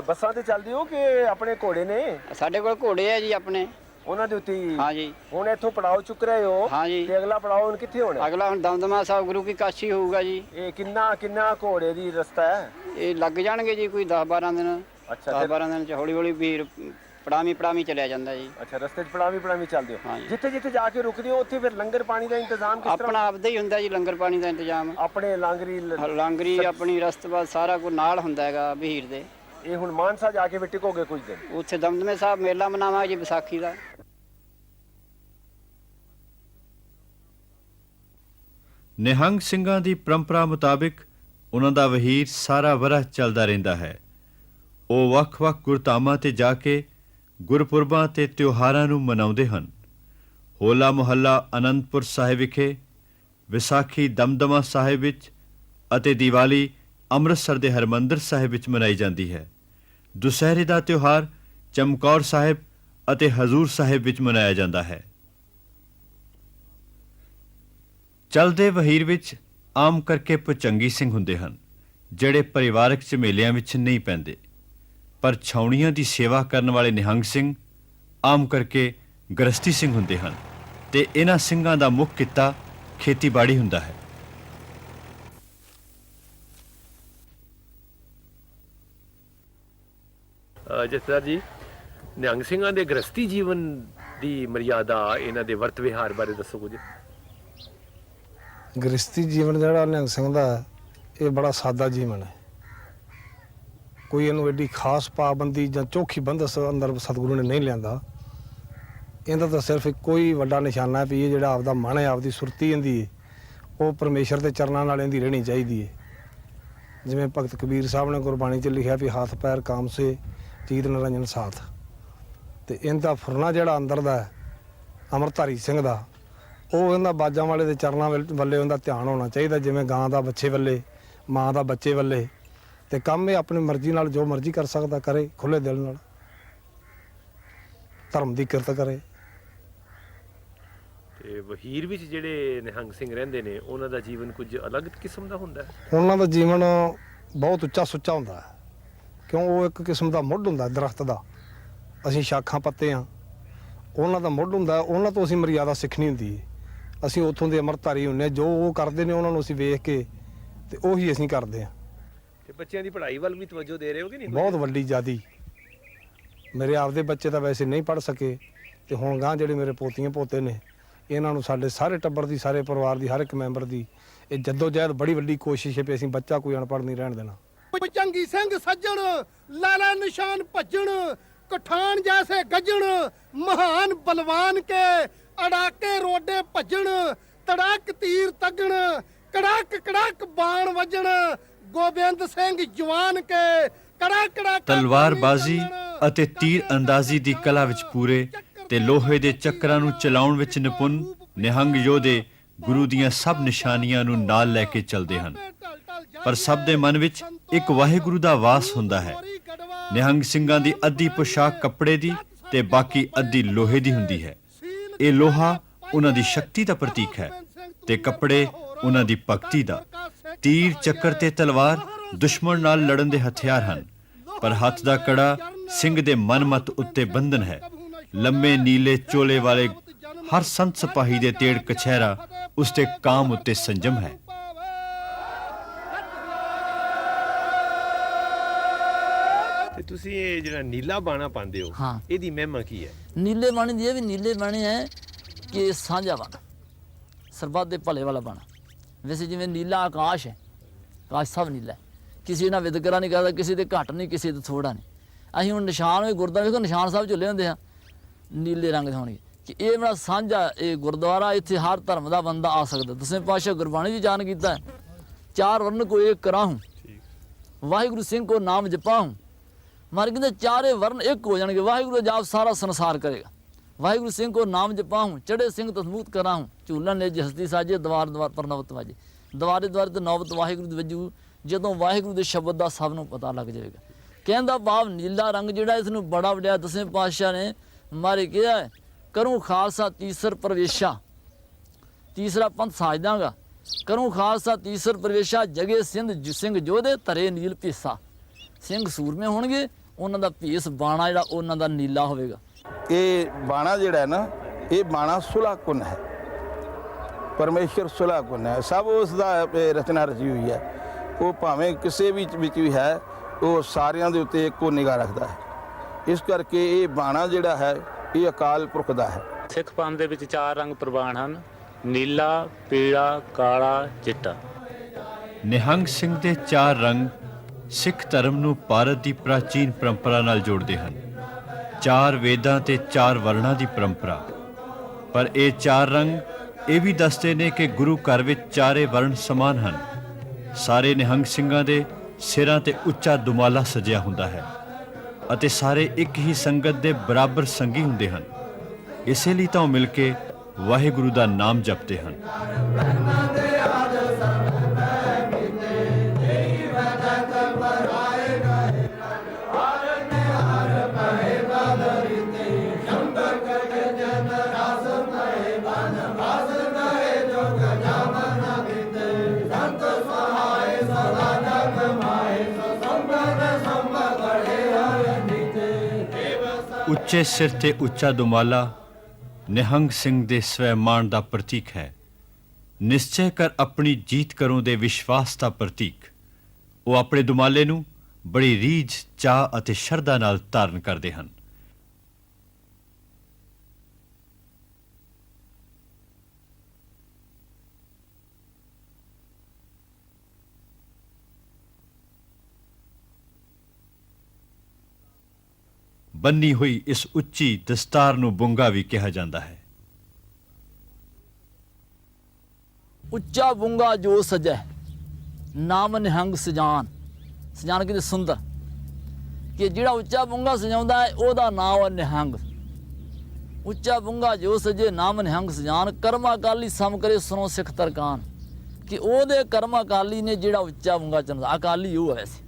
ਬੱਸਾਂ ਤੇ ਚੱਲਦੇ ਹੋ ਕਿ ਆਪਣੇ ਘੋੜੇ ਨੇ? ਸਾਡੇ ਕੋਲ ਘੋੜੇ ਆ ਜੀ ਆਪਣੇ, ਉਹਨਾਂ ਦੇ ਉੱਤੇ ਹੀ? ਹਾਂ ਜੀ। ਹੁਣ ਇੱਥੋਂ ਪੜਾਓ ਚੁੱਕ ਰਹੇ ਹੋ? ਹਾਂ ਜੀ। ਤੇ ਅਗਲਾ ਪੜਾਓ ਹੁਣ ਕਿੱਥੇ ਹੋਣਾ? ਅਗਲਾ ਹੁਣ ਦਮਦਮਾ ਸਾਹਿਬ ਗੁਰੂ ਕੀ ਕਾਸ਼ੀ ਹੋਊਗਾ ਜੀ। ਇਹ ਕਿੰਨਾ ਘੋੜੇ ਦੀ ਰਸਤਾ ਹੈ? ਇਹ ਲੱਗ ਜਾਣਗੇ ਜੀ ਕੋਈ 10-12 ਦਿਨ। ਅੱਛਾ, 10-12 ਦਿਨ ਚ ਹੌਲੀ ਹੌਲੀ ਵੀਰ ਪੜਾਵੀਂ ਚਲਿਆ ਜਾਂਦਾ ਜੀ। ਅੱਛਾ, ਰਸਤੇ 'ਚ ਪੜਾਵੀਂ ਚੱਲਦੇ ਹੋ? ਹਾਂ ਜੀ। ਜਿੱਥੇ ਜਾ ਕੇ ਰੁਕਦੇ ਹੋ ਉੱਥੇ ਫਿਰ ਲੰਗਰ ਪਾਣੀ ਦਾ ਇੰਤਜ਼ਾਮ ਕਿਸ ਤਰ੍ਹਾਂ? ਆਪਣਾ ਆਪਦਾ ਹੀ ਹੁੰਦਾ ਜੀ ਲੰਗਰ ਪਾਣੀ ਦਾ ਇੰਤਜ਼ਾਮ। ਆਪਣੇ ਲਾਂਗਰੀ ਆਪਣੀ ਰਸਤਬਾਦ ਸਾਰਾ ਕੁਝ ਨਾਲ ਹੁੰਦਾ ਹੈਗਾ ਵਹੀਰ ਦੇ। ਇਹ ਹੁਣ ਮਾਨਸਾ ਜਾ ਕੇ ਵੀ ਟਿਕੋਗੇ ਕੁਝ ਦਿਨ? ਉੱਥੇ ਦਮਦਮੇ ਸਾਹਿਬ ਮੇਲਾ ਮਨਾਵਾਂਗੇ ਜੀ ਵਿਸਾਖੀ ਦਾ। ਨਿਹੰਗ ਸਿੰਘਾਂ ਦੀ ਪਰੰਪਰਾ ਮੁਤਾਬਿਕ ਉਹਨਾਂ ਦਾ ਵਹੀਰ ਸਾਰਾ ਵਰ੍ਹਾ ਚੱਲਦਾ ਰਹਿੰਦਾ ਹੈ। ਉਹ ਵੱਖ-ਵੱਖ ਗੁਰਧਾਮਾਂ ਤੇ ਜਾ ਕੇ ਗੁਰਪੁਰਬਾਂ ਤੇ ਤਿਉਹਾਰਾਂ ਨੂੰ ਮਨਾਉਂਦੇ ਹਨ। ਹੋਲਾ ਮੁਹੱਲਾ ਅਨੰਦਪੁਰ ਸਾਹਿਬ ਵਿਖੇ, ਵਿਸਾਖੀ ਦਮਦਮਾ ਸਾਹਿਬ ਵਿੱਚ ਅਤੇ ਦੀਵਾਲੀ ਅੰਮ੍ਰਿਤਸਰ ਦੇ ਹਰਿਮੰਦਰ ਸਾਹਿਬ ਵਿੱਚ ਮਨਾਈ ਜਾਂਦੀ ਹੈ। ਦੁਸਹਿਰੇ ਦਾ ਤਿਉਹਾਰ ਚਮਕੌਰ ਸਾਹਿਬ ਅਤੇ ਹਜ਼ੂਰ ਸਾਹਿਬ ਵਿੱਚ ਮਨਾਇਆ ਜਾਂਦਾ ਹੈ। ਚਲਦੇ ਵਹੀਰ ਵਿੱਚ ਆਮ ਕਰਕੇ ਭੁਚੰਗੀ ਸਿੰਘ ਹੁੰਦੇ ਹਨ, ਜਿਹੜੇ ਪਰਿਵਾਰਕ ਝਮੇਲਿਆਂ ਵਿੱਚ ਨਹੀਂ ਪੈਂਦੇ, ਪਰ ਛਾਉਣੀਆਂ ਦੀ ਸੇਵਾ ਕਰਨ ਵਾਲੇ ਨਿਹੰਗ ਸਿੰਘ ਆਮ ਕਰਕੇ ਗ੍ਰਸਤੀ ਸਿੰਘ ਹੁੰਦੇ ਹਨ ਤੇ ਇਹਨਾਂ ਸਿੰਘਾਂ ਦਾ ਮੁੱਖ ਕਿੱਤਾ ਖੇਤੀਬਾੜੀ ਹੁੰਦਾ ਹੈ। ਜਥੇਦਾਰ ਜੀ, ਨਿਹੰਗ ਸਿੰਘਾਂ ਦੇ ਗ੍ਰਸਤੀ ਜੀਵਨ ਦੀ ਮਰਿਆਦਾ, ਇਹਨਾਂ ਦੇ ਵਰਤ ਵਿਹਾਰ ਬਾਰੇ ਦੱਸੋ ਕੁਝ। ਗ੍ਰਸਤੀ ਜੀਵਨ ਜਿਹੜਾ ਨਿਹੰਗ ਸਿੰਘ ਦਾ ਹੈ, ਇਹ ਬੜਾ ਸਾਦਾ ਜੀਵਨ ਹੈ। ਕੋਈ ਇਹਨੂੰ ਐਡੀ ਖਾਸ ਪਾਬੰਦੀ ਜਾਂ ਚੋਖੀ ਬੰਦਸ ਅੰਦਰ ਸਤਿਗੁਰੂ ਨੇ ਨਹੀਂ ਲਿਆਂਦਾ। ਇਹਦਾ ਤਾਂ ਸਿਰਫ ਇੱਕੋ ਹੀ ਵੱਡਾ ਨਿਸ਼ਾਨਾ ਹੈ ਵੀ ਇਹ ਜਿਹੜਾ ਆਪਦਾ ਮਨ ਹੈ, ਆਪਦੀ ਸੁਰਤੀ ਇਹਦੀ ਹੈ, ਉਹ ਪਰਮੇਸ਼ਰ ਦੇ ਚਰਨਾਂ ਨਾਲ ਇਹਦੀ ਰਹਿਣੀ ਚਾਹੀਦੀ ਹੈ। ਜਿਵੇਂ ਭਗਤ ਕਬੀਰ ਸਾਹਿਬ ਨੇ ਗੁਰਬਾਣੀ 'ਚ ਲਿਖਿਆ ਵੀ ਹੱਥ ਪੈਰ ਕਾਮ ਸੇ ਚੀਤ ਨਿਰੰਜਨ ਸਾਥ। ਤੇ ਇਹਦਾ ਫੁਰਨਾ ਜਿਹੜਾ ਅੰਦਰ ਦਾ ਹੈ ਅੰਮ੍ਰਿਤਧਾਰੀ ਸਿੰਘ ਦਾ, ਉਹ ਇਹਦਾ ਬਾਜਾਂ ਵਾਲੇ ਦੇ ਚਰਨਾਂ ਵੱਲੇ ਉਹਦਾ ਧਿਆਨ ਹੋਣਾ ਚਾਹੀਦਾ, ਜਿਵੇਂ ਗਾਂ ਦਾ ਬੱਚੇ ਵੱਲੇ, ਮਾਂ ਦਾ ਬੱਚੇ ਵੱਲੇ। ਤੇ ਕੰਮ ਇਹ ਆਪਣੀ ਮਰਜ਼ੀ ਨਾਲ ਜੋ ਮਰਜ਼ੀ ਕਰ ਸਕਦਾ ਕਰੇ, ਖੁੱਲੇ ਦਿਲ ਨਾਲ ਧਰਮ ਦੀ ਕਿਰਤ ਕਰੇ। ਤੇ ਵਹੀਰ ਵਿੱਚ ਜਿਹੜੇ ਨਿਹੰਗ ਸਿੰਘ ਰਹਿੰਦੇ ਨੇ, ਉਹਨਾਂ ਦਾ ਜੀਵਨ ਕੁਝ ਅਲੱਗ ਕਿਸਮ ਦਾ ਹੁੰਦਾ ਹੈ। ਉਹਨਾਂ ਦਾ ਜੀਵਨ ਬਹੁਤ ਉੱਚਾ ਸੁੱਚਾ ਹੁੰਦਾ ਹੈ, ਕਿਉਂ ਉਹ ਇੱਕ ਕਿਸਮ ਦਾ ਮੁੱਢ ਹੁੰਦਾ ਦਰਖਤ ਦਾ। ਅਸੀਂ ਸ਼ਾਖਾਂ ਪੱਤੇ ਹਾਂ, ਉਹਨਾਂ ਦਾ ਮੁੱਢ ਹੁੰਦਾ, ਉਹਨਾਂ ਤੋਂ ਅਸੀਂ ਮਰਿਆਦਾ ਸਿੱਖਣੀ ਹੁੰਦੀ ਹੈ। ਅਸੀਂ ਉੱਥੋਂ ਦੇ ਅੰਮ੍ਰਿਤਧਾਰੀ ਹੁੰਦੇ ਹਾਂ, ਜੋ ਉਹ ਕਰਦੇ ਨੇ ਉਹਨਾਂ ਨੂੰ ਅਸੀਂ ਵੇਖ ਕੇ ਤੇ ਉਹੀ ਅਸੀਂ ਕਰਦੇ ਹਾਂ। ਤੇ ਬੱਚਿਆਂ ਦੀ ਪੜ੍ਹਾਈ ਵੱਲ ਵੀ ਤਵੱਜੋ ਦੇ ਰਹੇ ਹੋ ਕਿ ਨਹੀਂ? ਬਹੁਤ ਵੱਡੀ ਜ਼ਿਆਦੀ। ਮੇਰੇ ਆਪਦੇ ਬੱਚੇ ਤਾਂ ਵੈਸੇ ਨਹੀਂ ਪੜ੍ਹ ਸਕੇ, ਤੇ ਹੁਣ ਗਾਂ ਜਿਹੜੇ ਮੇਰੇ ਪੋਤੀਆਂ ਪੋਤੇ ਨੇ, ਇਹਨਾਂ ਨੂੰ ਸਾਡੇ ਸਾਰੇ ਟੱਬਰ ਦੀ, ਸਾਰੇ ਪਰਿਵਾਰ ਦੀ, ਹਰ ਇੱਕ ਮੈਂਬਰ ਦੀ ਇਹ ਜੱਦੋ-ਜਹਿਦ ਬੜੀ ਵੱਡੀ ਕੋਸ਼ਿਸ਼ ਹੈ ਵੀ ਅਸੀਂ ਬੱਚਾ ਕੋਈ ਅਨਪੜ੍ਹ ਨਹੀਂ ਰਹਿਣ ਦੇਣਾ। ਚੰਗੀ ਸਿੰਘ ਸੱਜਣ, ਲਾਲਾ ਨਿਸ਼ਾਨ ਭੱਜਣ, ਕਠਾਨ ਜੈਸੇ ਗੱਜਣ, ਮਹਾਨ ਬਲਵਾਨ ਕੇ ਅੜਾਕੇ ਰੋਡੇ ਭੱਜਣ, ਤੜਾਕ ਤੀਰ ਤੱਗਣ, ਕੜਾਕ ਕੜਾਕ ਬਾਣ ਵੱਜਣ, ਗੋਬਿੰਦ ਸਿੰਘ ਜਵਾਨ ਕੇ ਕੜਾਕ ਕੜਾਕ ਤਲਵਾਰਬਾਜ਼ੀ ਅਤੇ ਤੀਰ ਅੰਦਾਜ਼ੀ ਦੀ ਕਲਾ ਵਿੱਚ ਪੂਰੇ ਤੇ ਲੋਹੇ ਦੇ ਚੱਕਰਾਂ ਨੂੰ ਚਲਾਉਣ ਵਿੱਚ ਨਿਪੁੰਨ ਨਿਹੰਗ ਯੋਧੇ ਗੁਰੂ ਦੀਆਂ ਸਭ ਨਿਸ਼ਾਨੀਆਂ ਨੂੰ ਨਾਲ ਲੈ ਕੇ ਚੱਲਦੇ ਹਨ। ਪਰ ਸਭ ਦੇ ਮਨ ਵਿੱਚ ਇੱਕ ਵਾਹਿਗੁਰੂ ਦਾ ਵਾਸ ਹੁੰਦਾ ਹੈ। ਨਿਹੰਗ ਸਿੰਘਾਂ ਦੀ ਅੱਧੀ ਪੁਸ਼ਾਕ ਕੱਪੜੇ ਦੀ ਤੇ ਬਾਕੀ ਅੱਧੀ ਲੋਹੇ ਦੀ ਹੁੰਦੀ ਹੈ। ਇਹ ਲੋਹਾ ਉਹਨਾਂ ਦੀ ਸ਼ਕਤੀ ਦਾ ਪ੍ਰਤੀਕ ਹੈ ਤੇ ਕੱਪੜੇ ਉਹਨਾਂ ਦੀ ਭਗਤੀ ਦਾ। ਤੀਰ, ਚੱਕਰ ਤੇ ਤਲਵਾਰ ਦੁਸ਼ਮਣ ਨਾਲ ਲੜਨ ਦੇ ਹਥਿਆਰ ਹਨ, ਪਰ ਹੱਥ ਦਾ ਕੜਾ ਸਿੰਘ ਦੇ ਮਨਮਤ ਉੱਤੇ ਬੰਧਨ ਹੈ। ਲੰਮੇ ਨੀਲੇ ਚੋਲੇ ਵਾਲੇ ਹਰ ਸੰਤ ਸਿਪਾਹੀ ਦੇ ਤੇੜ ਕਛਹਿਰਾ ਉਸ ਤੇ ਕਾਮ ਉੱਤੇ ਸੰਜਮ ਹੈ। ਤੇ ਤੁਸੀਂ ਇਹ ਜਿਹੜਾ ਨੀਲਾ ਬਾਣਾ ਪਾਉਂਦੇ ਹੋ, ਹਾਂ, ਇਹਦੀ ਮਹਿਮਾ ਕੀ ਹੈ? ਨੀਲੇ ਬਾਣੇ ਦੀ ਇਹ ਵੀ ਨੀਲੇ ਬਾਣੇ ਹੈ ਕਿ ਸਾਂਝਾ ਬਾਣਾ, ਸਰਬੱਤ ਦੇ ਭਲੇ ਵਾਲਾ ਬਾਣਾ। ਵੈਸੇ ਜਿਵੇਂ ਨੀਲਾ ਆਕਾਸ਼ ਹੈ, ਆਕਾਸ਼ ਸਭ ਨੀਲਾ ਹੈ, ਕਿਸੇ ਨਾਲ ਵਿਤਕਰਾ ਨਹੀਂ ਕਰਦਾ, ਕਿਸੇ ਦੇ ਘੱਟ ਨਹੀਂ, ਕਿਸੇ ਦੇ ਥੋੜਾ ਨਹੀਂ। ਅਸੀਂ ਹੁਣ ਨਿਸ਼ਾਨ ਵੀ ਗੁਰਦੁਆਰਾ ਵੇਖੋ, ਨਿਸ਼ਾਨ ਸਾਹਿਬ ਝੁੱਲੇ ਹੁੰਦੇ ਆ ਨੀਲੇ ਰੰਗ ਦੇ ਹੋਣਗੇ ਕਿ ਇਹ ਮੇਰਾ ਸਾਂਝਾ ਇਹ ਗੁਰਦੁਆਰਾ, ਇੱਥੇ ਹਰ ਧਰਮ ਦਾ ਬੰਦਾ ਆ ਸਕਦਾ। ਦਸਵੇਂ ਪਾਤਸ਼ਾਹ ਗੁਰਬਾਣੀ ਵਿੱਚ ਜਾਣ ਕੀਤਾ, ਚਾਰ ਵਰਨ ਕੋ ਏਕ ਕਰਾਹੂੰ, ਵਾਹਿਗੁਰੂ ਸਿੰਘ ਕੋ ਨਾਮ ਜਪਾਹੂੰ। ਮਾਰੇ ਕਹਿੰਦੇ ਚਾਰੇ ਵਰਨ ਇੱਕ ਹੋ ਜਾਣਗੇ, ਵਾਹਿਗੁਰੂ ਦਾ ਜਾਪ ਸਾਰਾ ਸੰਸਾਰ ਕਰੇਗਾ। ਵਾਹਿਗੁਰੂ ਸਿੰਘ ਕੋ ਨਾਮ ਜਪਾਹੂੰ, ਚੜੇ ਸਿੰਘ ਤਸਮੂਤ ਕਰਾਹੂੰ, ਝੂਲਣ ਨੇ ਹਸਤੀ ਸਾਜੇ, ਦਵਾਰ ਦਵਾਰ ਪਰ ਨੌਬਤ ਵਾਜੇ। ਦਵਾਰੇ ਦਵਾਰੇ ਤੇ ਨੌਬਤ ਵਾਹਿਗੁਰੂ ਦੀ ਵੱਜੂ, ਜਦੋਂ ਵਾਹਿਗੁਰੂ ਦੇ ਸ਼ਬਦ ਦਾ ਸਭ ਨੂੰ ਪਤਾ ਲੱਗ ਜਾਏਗਾ। ਕਹਿੰਦਾ ਭਾਵ ਨੀਲਾ ਰੰਗ ਜਿਹੜਾ ਇਸ ਨੂੰ ਬੜਾ ਵਡਿਆ ਦਸਵੇਂ ਪਾਤਸ਼ਾਹ ਨੇ ਮਾਰੇ ਕਿਹਾ ਹੈ, ਕਰੂੰ ਖਾਲਸਾ ਤੀਸਰ ਪ੍ਰਵੇਸ਼ਾ, ਤੀਸਰਾ ਪੰਥ ਸਾਜ ਦਾਂਗਾ। ਕਰੂੰ ਖਾਲਸਾ ਤੀਸਰ ਪ੍ਰਵੇਸ਼ਾ, ਜਗੇ ਸਿੰਘ ਜੋਧੇ ਧਰੇ ਨੀਲ ਭੇਸਾ। ਸਿੰਘ ਸੂਰਮੇ ਹੋਣਗੇ, ਉਹਨਾਂ ਦਾ ਭੇਸ ਬਾਣਾ ਜਿਹੜਾ ਉਹਨਾਂ ਦਾ ਨੀਲਾ ਹੋਵੇਗਾ। ਇਹ ਬਾਣਾ ਜਿਹੜਾ ਹੈ ਨਾ, ਇਹ ਬਾਣਾ ਸੁਲ੍ਹਾ ਕੁਨ ਹੈ, ਪਰਮੇਸ਼ਰ ਸੁਲ੍ਹਾ ਕੁਨ ਹੈ। ਸਭ ਉਸ ਦਾ ਰਚਨਾ ਰਚੀ ਹੋਈ ਹੈ। ਉਹ ਭਾਵੇਂ ਕਿਸੇ ਵਿੱਚ ਵੀ ਹੈ, ਉਹ ਸਾਰਿਆਂ ਦੇ ਉੱਤੇ ਇੱਕੋ ਨਿਗਾਹ ਰੱਖਦਾ ਹੈ। ਇਸ ਕਰਕੇ ਇਹ ਬਾਣਾ ਜਿਹੜਾ ਹੈ, ਇਹ ਅਕਾਲ ਪੁਰਖ ਦਾ ਹੈ। ਸਿੱਖ ਪੰਥ ਦੇ ਵਿੱਚ ਚਾਰ ਰੰਗ ਪ੍ਰਵਾਨ ਹਨ, ਨੀਲਾ, ਪੀਲਾ, ਕਾਲਾ, ਚਿੱਟਾ। ਨਿਹੰਗ ਸਿੰਘ ਦੇ ਚਾਰ ਰੰਗ ਸਿੱਖ ਧਰਮ ਨੂੰ ਭਾਰਤ ਦੀ ਪ੍ਰਾਚੀਨ ਪਰੰਪਰਾ ਨਾਲ ਜੋੜਦੇ ਹਨ। ਚਾਰ ਵੇਦਾਂ ਤੇ ਚਾਰ ਵਰਣਾਂ ਦੀ ਪਰੰਪਰਾ। ਪਰ ਇਹ ਚਾਰ ਰੰਗ ਇਹ ਵੀ ਦੱਸਦੇ ਨੇ ਕਿ ਗੁਰੂ ਘਰ ਵਿੱਚ ਚਾਰੇ ਵਰਣ ਸਮਾਨ ਹਨ। ਸਾਰੇ ਨਿਹੰਗ ਸਿੰਘਾਂ ਦੇ ਸਿਰਾਂ ਤੇ ਉੱਚਾ ਦੁਮਾਲਾ ਸਜਿਆ ਹੁੰਦਾ ਹੈ ਅਤੇ ਸਾਰੇ ਇੱਕ ਹੀ ਸੰਗਤ ਦੇ ਬਰਾਬਰ ਸੰਗੀ ਹੁੰਦੇ ਹਨ। ਇਸੇ ਲਈ ਤਾਂ ਉਹ ਮਿਲ ਕੇ ਵਾਹਿਗੁਰੂ ਦਾ ਨਾਮ ਜਪਦੇ ਹਨ। ਉੱਚੇ ਸਿਰ ਤੇ ਉੱਚਾ ਦੁਮਾਲਾ ਨਿਹੰਗ ਸਿੰਘ ਦੇ ਸਵੈਮਾਨ ਦਾ ਪ੍ਰਤੀਕ ਹੈ। ਨਿਸ਼ਚੈ ਕਰ ਆਪਣੀ ਜੀਤ ਕਰੋ ਦੇ ਵਿਸ਼ਵਾਸ ਦਾ ਪ੍ਰਤੀਕ। ਉਹ ਆਪਣੇ ਦੁਮਾਲੇ ਨੂੰ ਬੜੀ ਰੀਝ, ਚਾਹ ਅਤੇ ਸ਼ਰਧਾ ਨਾਲ ਧਾਰਨ ਕਰਦੇ ਹਨ। ਬੰਨੀ ਹੋਈ ਇਸ ਉੱਚੀ ਦਸਤਾਰ ਨੂੰ ਬੁੰਗਾ ਵੀ ਕਿਹਾ ਜਾਂਦਾ ਹੈ। ਉੱਚਾ ਬੁੰਗਾ ਜੋ ਸਜੈ ਨਾਮ ਨਿਹੰਗ ਸਜਾਨ। ਸਜਾਨ ਕਿਤੇ ਸੁੰਦਰ, ਕਿ ਜਿਹੜਾ ਉੱਚਾ ਬੁੰਗਾ ਸਜਾਉਂਦਾ ਹੈ ਉਹਦਾ ਨਾਮ ਹੈ ਨਿਹੰਗ। ਉੱਚਾ ਬੁੰਗਾ ਜੋ ਸਜੇ ਨਾਮ ਨਿਹੰਗ ਸਜਾਨ, ਕਰਮਾ ਅਕਾਲੀ ਸਮ ਕਰੇ ਸੁਣੋ ਸਿੱਖ ਤਰਕਾਨ। ਕਿ ਉਹਦੇ ਕਰਮ ਅਕਾਲੀ ਨੇ ਜਿਹੜਾ ਉੱਚਾ ਬੁੰਗਾ ਚਲਾਉਂਦਾ, ਅਕਾਲੀ ਉਹ ਹੈ ਸੀ।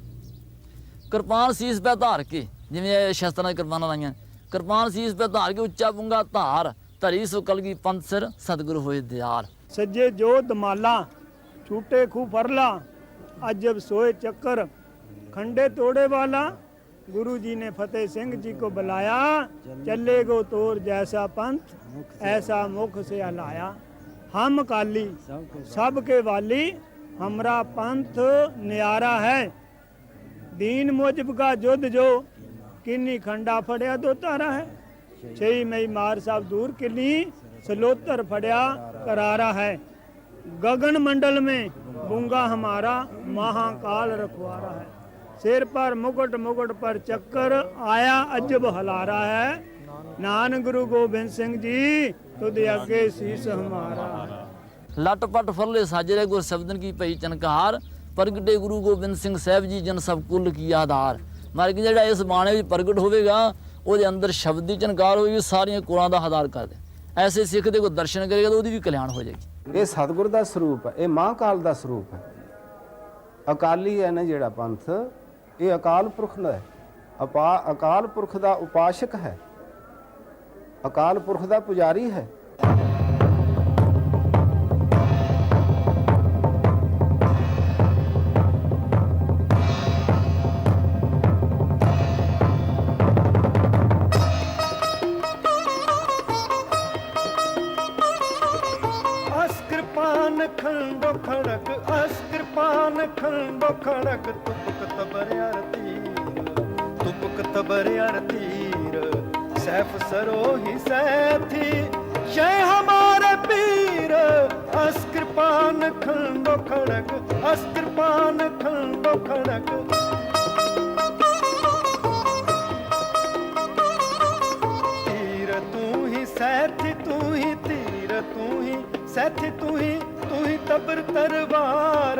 ਕਿਰਪਾਨ ਸੀਸ ਪੈ ਧਾਰ ਕੇ, ਜਿਵੇਂ ਇਹ ਸ਼ਸਤਰਾਂ ਦੀ ਕਿਰਪਾਨਾਂ ਲਾਈਆਂ, ਕਿਰਪਾਨ ਸੀਸ ਪੈ ਧਾਰ ਕੇ ਉੱਚਾ ਬੁੰਗਾ ਧਾਰ ਧਰੀ ਸੋ ਕਲਗੀ ਪੰਥ ਸਿਰ ਸਤਿਗੁਰ ਹੋਏ ਦਿਆਰ। सज्जे जो दमाला छूटे खूह फरला अजब सोए चक्कर खंडे तोड़े वाला। गुरु जी ने फतेह सिंह जी को बुलाया, चले गो तोर जैसा पंथ ऐसा मुख से हलाया। हम काली सबके वाली हमरा पंथ न्यारा है। दीन मुजब का युद्ध जो किन्नी खंडा फड़िया दो तारा है। छई मई मार साहब दूर किन्नी सलोतर फड़िया करारा है। गगन मंडल में बूंगा हमारा महाकाल रखवारा है। सिर पर मुकुट मुकुट पर चक्कर आया अजब हलारा है। नान गुरु गोबिंद सिंह जी तुद अगे शीस हमारा। लट पट फरले साजरे गुर शब्दन की पई चनकार, प्रगटे गुरु गोबिंद सिंह साहब जी जन सब कुल की आधार। मारे कि ਜਿਹੜਾ ਇਸ ਬਾਣੇ ਵਿੱਚ ਪ੍ਰਗਟ ਹੋਵੇਗਾ ਉਹਦੇ ਅੰਦਰ ਸ਼ਬਦ ਦੀ ਚਨਕਾਰ ਹੋਵੇਗੀ, ਸਾਰੀਆਂ ਕੁਲਾਂ ਦਾ ਆਧਾਰ ਕਰਦੇ। ਐਸੇ ਸਿੱਖ ਦੇ ਕੋ ਦਰਸ਼ਨ ਕਰੇਗਾ ਤਾਂ ਉਹਦੀ ਵੀ ਕਲਿਆਣ ਹੋ ਜਾਏਗੀ। ਇਹ ਸਤਿਗੁਰ ਦਾ ਸਰੂਪ ਹੈ, ਇਹ ਮਹਾਂਕਾਲ ਦਾ ਸਰੂਪ ਹੈ। ਅਕਾਲੀ ਹੈ ਨਾ ਜਿਹੜਾ ਪੰਥ, ਇਹ ਅਕਾਲ ਪੁਰਖ ਦਾ ਹੈ। ਅਕਾਲ ਪੁਰਖ ਦਾ ਉਪਾਸ਼ਕ ਹੈ, ਅਕਾਲ ਪੁਰਖ ਦਾ ਪੁਜਾਰੀ ਹੈ। खंडो खड़क अस कृपान खंडो खड़क तुपक तबरियार तीर सैफ सरोही सैथी जय हमारे पीर। अस कृपान खंडो खड़क अस कृपान खंडो खड़क तीर तू ही सैथी तू ही तीर तू ही सैथी तू ही तबर तरवार।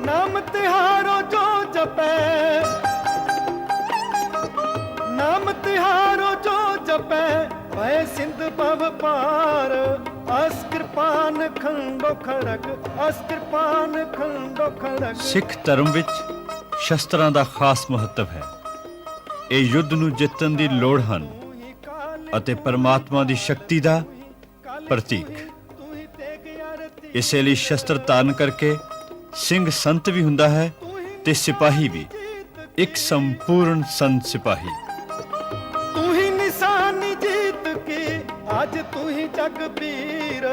नाम तिहारो जो जपे नाम तिहारो जो जपे भय सिंध भव पार। अस कृपान खंडो खड़क अस कृपान खंडो खड़क। ਸਿੱਖ ਧਰਮ ਵਿੱਚ ਸ਼ਸਤਰਾਂ ਦਾ ਖਾਸ ਮਹੱਤਵ ਹੈ। ਇਹ ਯੁੱਧ ਨੂੰ ਜਿੱਤਣ ਦੀ ਲੋੜ ਹਨ ਅਤੇ ਪਰਮਾਤਮਾ ਦੀ ਸ਼ਕਤੀ ਦਾ ਪ੍ਰਤੀਕ। ਇਸੇ ਲਈ ਸ਼ਸਤਰ ਧਾਰਨ ਕਰਕੇ ਸਿੰਘ ਸੰਤ ਵੀ ਹੁੰਦਾ ਹੈ ਤੇ ਸਿਪਾਹੀ ਵੀ, ਇੱਕ ਸੰਪੂਰਨ ਸੰਤ ਸਿਪਾਹੀ। ਤੂੰ ਹੀ ਨਿਸ਼ਾਨੀ ਜੀਤ ਕੇ ਅੱਜ ਤੂੰ ਹੀ ਜਗਬੀਰ।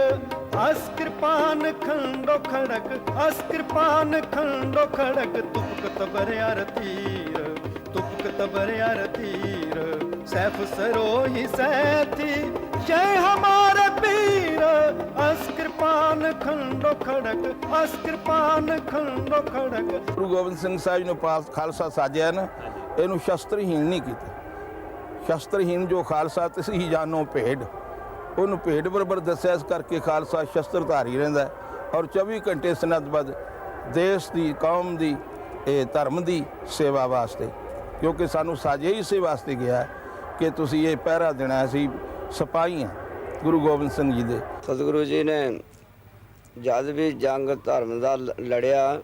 ਅਸ ਕਿਰਪਾਨ ਖੰਡੋ ਖੜਕ ਅਸ ਕਿਰਪਾਨ ਖੰਡੋ ਖੜਕ ਤੁਪਕ ਤਬਰਿਆਰ तीर तुपक तबरियार तीर सैफ सरोही सैथी जय हमारे पीर। अस कृपान खंडो खड़क अस कृपान खंडो खड़क। ਗੁਰੂ ਗੋਬਿੰਦ ਸਿੰਘ ਸਾਹਿਬ ਨੇ ਖਾਲਸਾ ਸਾਜਿਆ ਨਾ, ਇਹਨੂੰ ਸ਼ਸਤਰਹੀਣ ਨਹੀਂ ਕੀਤਾ। ਸ਼ਸਤਰਹੀਣ ਜੋ ਖਾਲਸਾ ਤਿਸ ਹੀ ਜਾਨੋ ਭੇਡ, ਉਹਨੂੰ ਭੇਡ ਬਰਾਬਰ ਦੱਸਿਆ। ਇਸ ਕਰਕੇ ਖਾਲਸਾ ਸ਼ਸਤਰਧਾਰੀ ਰਹਿੰਦਾ ਔਰ 24 ਘੰਟੇ ਸਨੱਧਬੱਧ ਦੇਸ਼ ਦੀ ਕੌਮ ਦੀ ਇਹ ਧਰਮ ਦੀ ਸੇਵਾ ਵਾਸਤੇ, ਕਿਉਂਕਿ ਸਾਨੂੰ ਸਾਜੇ ਇਸੇ ਵਾਸਤੇ ਗਿਆ ਕਿ ਤੁਸੀਂ ਇਹ ਪਹਿਰਾ ਦੇਣਾ। ਅਸੀਂ ਸਿਪਾਹੀ ਹਾਂ ਗੁਰੂ ਗੋਬਿੰਦ ਸਿੰਘ ਜੀ ਦੇ। ਸਤਿਗੁਰੂ ਜੀ ਨੇ ਜਦ ਵੀ ਜੰਗ ਧਰਮ ਦਾ ਲੜਿਆ,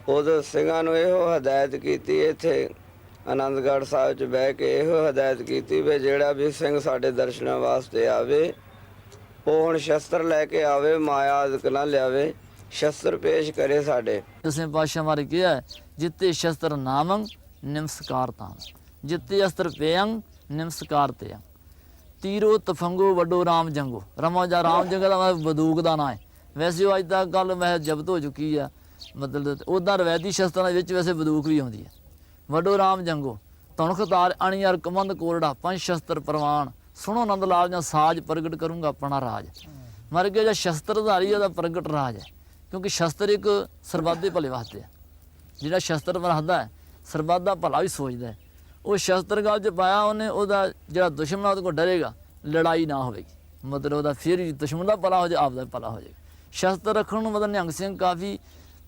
ਉਦੋਂ ਸਿੰਘਾਂ ਨੂੰ ਇਹੋ ਹਦਾਇਤ ਕੀਤੀ, ਇੱਥੇ ਆਨੰਦਗੜ੍ਹ ਸਾਹਿਬ 'ਚ ਬਹਿ ਕੇ ਇਹੋ ਹਦਾਇਤ ਕੀਤੀ ਵੀ ਜਿਹੜਾ ਵੀ ਸਿੰਘ ਸਾਡੇ ਦਰਸ਼ਨਾਂ ਵਾਸਤੇ ਆਵੇ ਉਹ ਹੁਣ ਸ਼ਸਤਰ ਲੈ ਕੇ ਆਵੇ, ਮਾਇਆ ਆਦਿਕ ਨਾ ਲਿਆਵੇ, ਸ਼ਸਤਰ ਪੇਸ਼ ਕਰੇ ਸਾਡੇ। ਦਸਵੇਂ ਪਾਤਸ਼ਾਹ ਮਾਰੇ ਕਿਹਾ, ਜਿੱਤੇ ਸ਼ਸਤਰ ਨਾਮੰ ਨਿਮਸਕਾਰ ਤਾਮ, ਜਿੱਤੇ ਅਸਤਰ ਪੇਯੰ ਨਿਮਸਕਾਰ ਤੇਯੰ। ਤੀਰੋ ਤਫੰਗੋ ਵੱਡੋ ਰਾਮ ਜੰਗੋ। ਰਮਾ ਜਾਂ ਰਾਮ ਜੰਗ ਦਾ ਬੰਦੂਕ ਦਾ ਨਾਂ ਹੈ। ਵੈਸੇ ਉਹ ਅੱਜ ਤੱਕ ਗੱਲ ਮੈਂ ਜ਼ਬਤ ਹੋ ਚੁੱਕੀ ਆ, ਮਤਲਬ ਉੱਦਾਂ ਰਵਾਇਤੀ ਸ਼ਸਤਰਾਂ ਦੇ ਵਿੱਚ ਵੈਸੇ ਬੰਦੂਕ ਵੀ ਆਉਂਦੀ ਹੈ। ਵੱਡੋ ਰਾਮ ਜੰਗੋ ਧੁਣਖ ਤਾਰ ਅਣੀ ਅਰ ਕਮੰਦ ਕੋਰੜਾ ਪੰਜ ਸ਼ਸਤਰ ਪ੍ਰਵਾਨ। ਸੁਣੋ ਆਨੰਦ ਲਾਲ ਜਾਂ ਸਾਜ ਪ੍ਰਗਟ ਕਰੂੰਗਾ ਆਪਣਾ ਰਾਜ। ਮਰ ਗਿਆ ਜਾਂ ਸ਼ਸਤਰਧਾਰੀ ਉਹਦਾ ਪ੍ਰਗਟ ਰਾਜ ਹੈ, ਕਿਉਂਕਿ ਸ਼ਸਤਰ ਇੱਕ ਸਰਬੱਤ ਦੇ ਭਲੇ ਵਾਸਤੇ ਹੈ। ਜਿਹੜਾ ਸ਼ਸਤਰ ਰੱਖਦਾ ਹੈ ਸਰਬੱਤ ਦਾ ਭਲਾ ਵੀ ਸੋਚਦਾ ਹੈ। ਉਹ ਸ਼ਸਤਰ ਗਲ 'ਚ ਪਾਇਆ ਉਹਨੇ, ਉਹਦਾ ਜਿਹੜਾ ਦੁਸ਼ਮਣ ਉਹਦੇ ਕੋਲ ਡਰੇਗਾ, ਲੜਾਈ ਨਾ ਹੋਵੇਗੀ, ਮਤਲਬ ਉਹਦਾ ਫਿਰ ਹੀ ਦੁਸ਼ਮਣ ਦਾ ਭਲਾ ਹੋ ਜਾਏ, ਆਪਦਾ ਭਲਾ ਹੋ ਜਾਏਗਾ। ਸ਼ਸਤਰ ਰੱਖਣ ਨੂੰ ਮਤਲਬ ਨਿਹੰਗ ਸਿੰਘ ਕਾਫੀ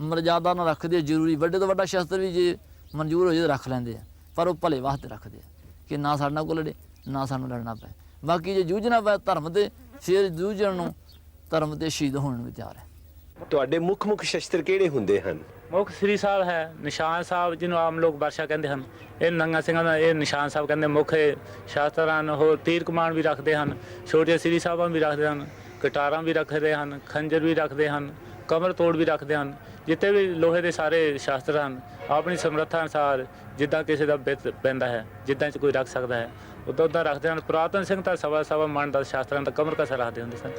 ਮਰਜ਼ਾਦਾ ਨਾਲ ਰੱਖਦੇ ਆ, ਜ਼ਰੂਰੀ ਵੱਡੇ ਤੋਂ ਵੱਡਾ ਸ਼ਸਤਰ ਵੀ ਜੇ ਮਨਜ਼ੂਰ ਹੋ ਜਾਏ ਤਾਂ ਰੱਖ ਲੈਂਦੇ ਆ, ਪਰ ਉਹ ਭਲੇ ਵਾਸਤੇ ਰੱਖਦੇ ਆ ਕਿ ਨਾ ਸਾਡੇ ਨਾਲ ਕੋਈ ਲੜੇ, ਨਾ ਸਾਨੂੰ ਲੜਨਾ ਪਏ। ਬਾਕੀ ਜੇ ਜੂਝਣਾ ਪਏ ਧਰਮ ਤੇ, ਫਿਰ ਜੂਝਣ ਨੂੰ ਧਰਮ ਤੇ ਸ਼ਹੀਦ ਹੋਣ ਨੂੰ ਵੀ ਤਿਆਰ ਹੈ। ਤੁਹਾਡੇ ਮੁੱਖ ਸ਼ਸਤਰ ਕਿਹੜੇ ਹੁੰਦੇ ਹਨ? ਮੁੱਖ ਸ੍ਰੀ ਸਾਹਿਬ ਹੈ, ਨਿਸ਼ਾਨ ਸਾਹਿਬ ਜਿਹਨੂੰ ਆਮ ਲੋਕ ਵਰਸ਼ਾ ਕਹਿੰਦੇ ਹਨ, ਇਹ ਨੰਗਾ ਸਿੰਘਾਂ ਦਾ ਇਹ ਨਿਸ਼ਾਨ ਸਾਹਿਬ ਕਹਿੰਦੇ ਮੁੱਖ ਸ਼ਾਸਤਰ ਹਨ। ਹੋਰ ਤੀਰ ਕਮਾਨ ਵੀ ਰੱਖਦੇ ਹਨ, ਛੋਟੇ ਸ੍ਰੀ ਸਾਹਿਬਾਂ ਵੀ ਰੱਖਦੇ ਹਨ, ਕਟਾਰਾਂ ਵੀ ਰੱਖਦੇ ਹਨ, ਖੰਜਰ ਵੀ ਰੱਖਦੇ ਹਨ, ਕਮਰ ਤੋੜ ਵੀ ਰੱਖਦੇ ਹਨ। ਜਿੱਥੇ ਵੀ ਲੋਹੇ ਦੇ ਸਾਰੇ ਸ਼ਾਸਤਰ ਹਨ, ਆਪਣੀ ਸਮਰੱਥਾ ਅਨੁਸਾਰ ਜਿੱਦਾਂ ਕਿਸੇ ਦਾ ਬਿੱਤ ਪੈਂਦਾ ਹੈ, ਜਿੱਦਾਂ 'ਚ ਕੋਈ ਰੱਖ ਸਕਦਾ ਹੈ, ਉੱਦਾਂ ਰੱਖਦੇ ਹਨ। ਪੁਰਾਤਨ ਸਿੰਘ ਤਾਂ ਸਵਾ ਮਣ ਦਾ ਸ਼ਾਸਤਰਾਂ ਦਾ ਕਮਰ ਕਸਾ ਰੱਖਦੇ ਹੁੰਦੇ ਸਨ।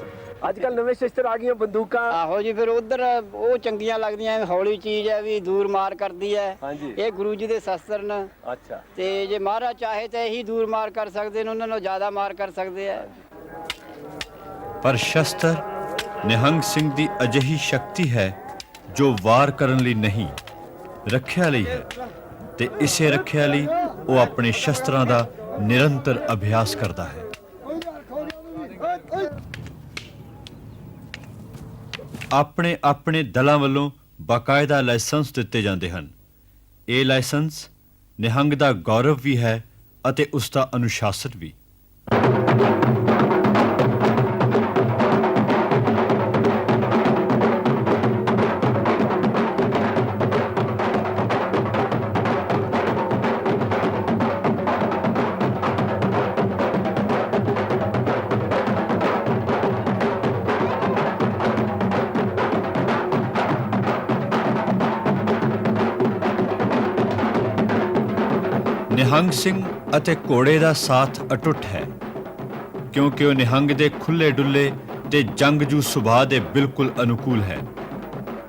ਅੱਜ ਕੱਲ ਨਵੇਂ ਸ਼ਸਤਰ ਆ ਗਈਆਂ, ਬੰਦੂਕਾਂ। ਆਹੋ ਜੀ, ਫਿਰ ਉਧਰ ਉਹ ਚੰਗੀਆਂ ਲੱਗਦੀਆਂ, ਹੌਲੀ ਚੀਜ਼ ਹੈ ਵੀ ਦੂਰ ਮਾਰ ਕਰਦੀ ਹੈ। ਇਹ ਗੁਰੂ ਜੀ ਦੇ ਸ਼ਸਤਰ ਨੇ। ਅੱਛਾ। ਤੇ ਜੇ ਮਹਾਰਾਜ ਚਾਹੇ ਤਾਂ ਇਹੀ ਦੂਰ ਮਾਰ ਕਰ ਸਕਦੇ ਨੇ, ਉਹਨਾਂ ਨੂੰ ਜ਼ਿਆਦਾ ਮਾਰ ਕਰ ਸਕਦੇ ਆ। ਪਰ ਸ਼ਸਤਰ ਨਿਹੰਗ ਸਿੰਘ ਦੀ ਅਜਿਹੀ ਸ਼ਕਤੀ ਹੈ ਜੋ ਵਾਰ ਕਰਨ ਲਈ ਨਹੀਂ, ਰੱਖਿਆ ਲਈ ਹੈ, ਤੇ ਇਸੇ ਰੱਖਿਆ ਲਈ ਉਹ ਆਪਣੇ ਸ਼ਸਤਰਾਂ ਦਾ ਨਿਰੰਤਰ ਅਭਿਆਸ ਕਰਦਾ ਹੈ। ਆਪਣੇ ਆਪਣੇ ਦਲਾਂ ਵੱਲੋਂ ਬਾਕਾਇਦਾ ਲਾਇਸੈਂਸ ਦਿੱਤੇ ਜਾਂਦੇ ਹਨ। ਇਹ ਲਾਇਸੈਂਸ ਨਿਹੰਗ ਦਾ ਗੌਰਵ ਵੀ ਹੈ ਅਤੇ ਉਸ ਦਾ ਅਨੁਸ਼ਾਸਨ ਵੀ। ਨਿਹੰਗ ਸਿੰਘ ਅਤੇ ਘੋੜੇ ਦਾ ਸਾਥ ਅਟੁੱਟ ਹੈ, ਕਿਉਂਕਿ ਉਹ ਨਿਹੰਗ ਦੇ ਖੁੱਲੇ ਡੁੱਲੇ ਤੇ ਜੰਗਜੂ ਸੁਭਾਅ ਦੇ ਬਿਲਕੁਲ ਅਨੁਕੂਲ ਹੈ।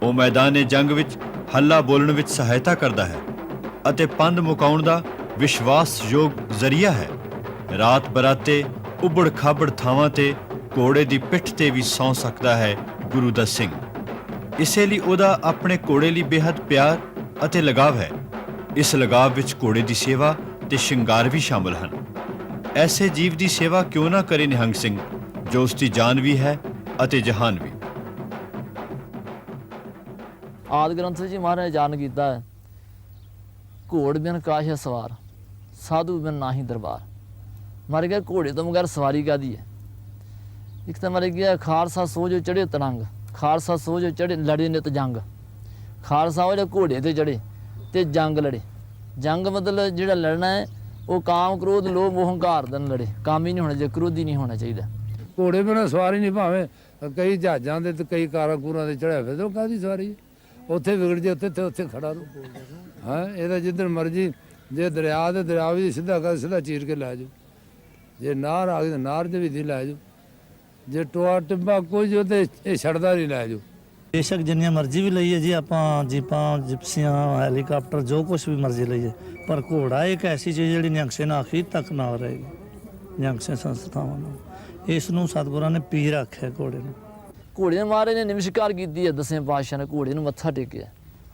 ਉਹ ਮੈਦਾਨੇ ਜੰਗ ਵਿੱਚ ਹੱਲਾ ਬੋਲਣ ਵਿੱਚ ਸਹਾਇਤਾ ਕਰਦਾ ਹੈ ਅਤੇ ਪੰਧ ਮੁਕਾਉਣ ਦਾ ਵਿਸ਼ਵਾਸਯੋਗ ਜ਼ਰੀਆ ਹੈ। ਰਾਤ ਬਰਾਤੇ ਉਬੜ ਖਾਬੜ ਥਾਵਾਂ ਤੇ ਘੋੜੇ ਦੀ ਪਿੱਠ ਤੇ ਵੀ ਸੌਂ ਸਕਦਾ ਹੈ ਗੁਰੂ ਦਾ ਸਿੰਘ। ਇਸੇ ਲਈ ਉਹਦਾ ਆਪਣੇ ਘੋੜੇ ਲਈ ਬੇਹੱਦ ਪਿਆਰ ਅਤੇ ਲਗਾਵ ਹੈ। ਇਸ ਲਗਾਵ ਵਿੱਚ ਘੋੜੇ ਦੀ ਸੇਵਾ ਤੇ ਸ਼ਿੰਗਾਰ ਵੀ ਸ਼ਾਮਲ ਹਨ। ਐਸੇ ਜੀਵ ਦੀ ਸੇਵਾ ਕਿਉਂ ਨਾ ਕਰੇ ਨਿਹੰਗ ਸਿੰਘ, ਜੋ ਉਸ ਦੀ ਜਾਨ ਵੀ ਹੈ ਅਤੇ ਜਹਾਨ ਵੀ। ਆਦਿ ਗ੍ਰੰਥ ਵਿੱਚ ਮਹਾਰਾਜ ਨੇ ਜਾਣ ਕੀਤਾ ਹੈ, ਘੋੜ ਬਿਨ ਕਾਸ਼ ਸਵਾਰ, ਸਾਧੂ ਬਿਨ ਨਾਹੀ ਦਰਬਾਰ। ਮਰ ਗਿਆ ਘੋੜੇ ਤੋਂ ਬਗੈਰ ਸਵਾਰੀ ਕਾਹਦੀ ਹੈ। ਇੱਕ ਤਾਂ ਮਰ ਗਿਆ ਖਾਲਸਾ ਸੋ ਜੋ ਚੜੇ ਤਰੰਗ, ਖਾਲਸਾ ਸੋ ਜੋ ਚੜੇ ਲੜੇ ਨਿਤ ਜੰਗ। ਖਾਲਸਾ ਉਹ ਜਿਹੜਾ ਘੋੜੇ ਤੇ ਚੜੇ ਤੇ ਜੰਗ ਲੜੇ। ਜੰਗ ਮਤਲਬ ਜਿਹੜਾ ਲੜਨਾ ਹੈ ਉਹ ਕਾਮ ਕ੍ਰੋਧ ਲੋਭ ਮੋਹ ਹੰਕਾਰ ਦਾ ਲੜੇ, ਕਾਮੀ ਨਹੀਂ ਹੋਣਾ ਚਾਹੀਦਾ, ਕ੍ਰੋਧੀ ਨਹੀਂ ਹੋਣਾ ਚਾਹੀਦਾ। ਘੋੜੇ ਬਿਨਾਂ ਸਵਾਰੀ ਨਹੀਂ, ਭਾਵੇਂ ਕਈ ਜਹਾਜ਼ਾਂ ਦੇ ਤੇ ਕਈ ਕਾਰਾਂ ਕੂਰਾਂ ਦੇ ਚੜਿਆ ਫਿਰਦੇ, ਉਹ ਕਾਹਦੀ ਸਵਾਰੀ? ਉੱਥੇ ਵਿਗੜ ਜੇ ਉੱਥੇ ਤੇ ਉੱਥੇ ਖੜਾ ਰਹੋ। ਹਾਂ, ਇਹਦਾ ਜਿੱਧਰ ਮਰਜੀ, ਜੇ ਦਰਿਆ ਤੇ ਦਰਿਆ ਵੀ ਸਿੱਧਾ ਕਰ ਸਿੱਧਾ ਚੀਰ ਕੇ ਲੈ ਜਾਓ, ਜੇ ਨਾਰ ਆ ਗਈ ਤਾਂ ਨਾਰ ਦੇ ਵੀ ਦੀ ਲੈ ਜਾਓ, ਜੇ ਟੋਆ ਟਿੱਬਾ ਕੁਝ ਉਹਦੇ ਇਹ ਛੱਡਦਾ ਨਹੀਂ ਲੈ ਜਾਓ। ਬੇਸ਼ੱਕ ਜਿੰਨੀਆਂ ਮਰਜ਼ੀ ਵੀ ਲਈਏ ਜੀ ਆਪਾਂ, ਜੀਪਾਂ ਜਿਪਸੀਆਂ ਹੈਲੀਕਾਪਟਰ ਜੋ ਕੁਛ ਵੀ ਮਰਜ਼ੀ ਲਈਏ, ਪਰ ਘੋੜਾ ਇੱਕ ਐਸੀ ਚੀਜ਼ ਜਿਹੜੀ ਨਿਹੰਗ ਸਿੰਘ ਨਾਲ ਆਖਰੀ ਤੱਕ ਨਾਲ ਰਹੇਗੀ। ਨਿਹੰਗ ਸਿੰਘ ਸੰਸਥਾਵਾਂ ਨਾਲ ਇਸ ਨੂੰ ਸਤਿਗੁਰਾਂ ਨੇ ਪੀਰ ਆਖਿਆ ਘੋੜੇ ਨੂੰ। ਘੋੜੇ ਨੇ ਮਹਾਰਾਜ ਨੇ ਨਮਸਕਾਰ ਕੀਤੀ ਹੈ, ਦਸਵੇਂ ਪਾਤਸ਼ਾਹ ਨੇ ਘੋੜੇ ਨੂੰ ਮੱਥਾ ਟੇਕਿਆ।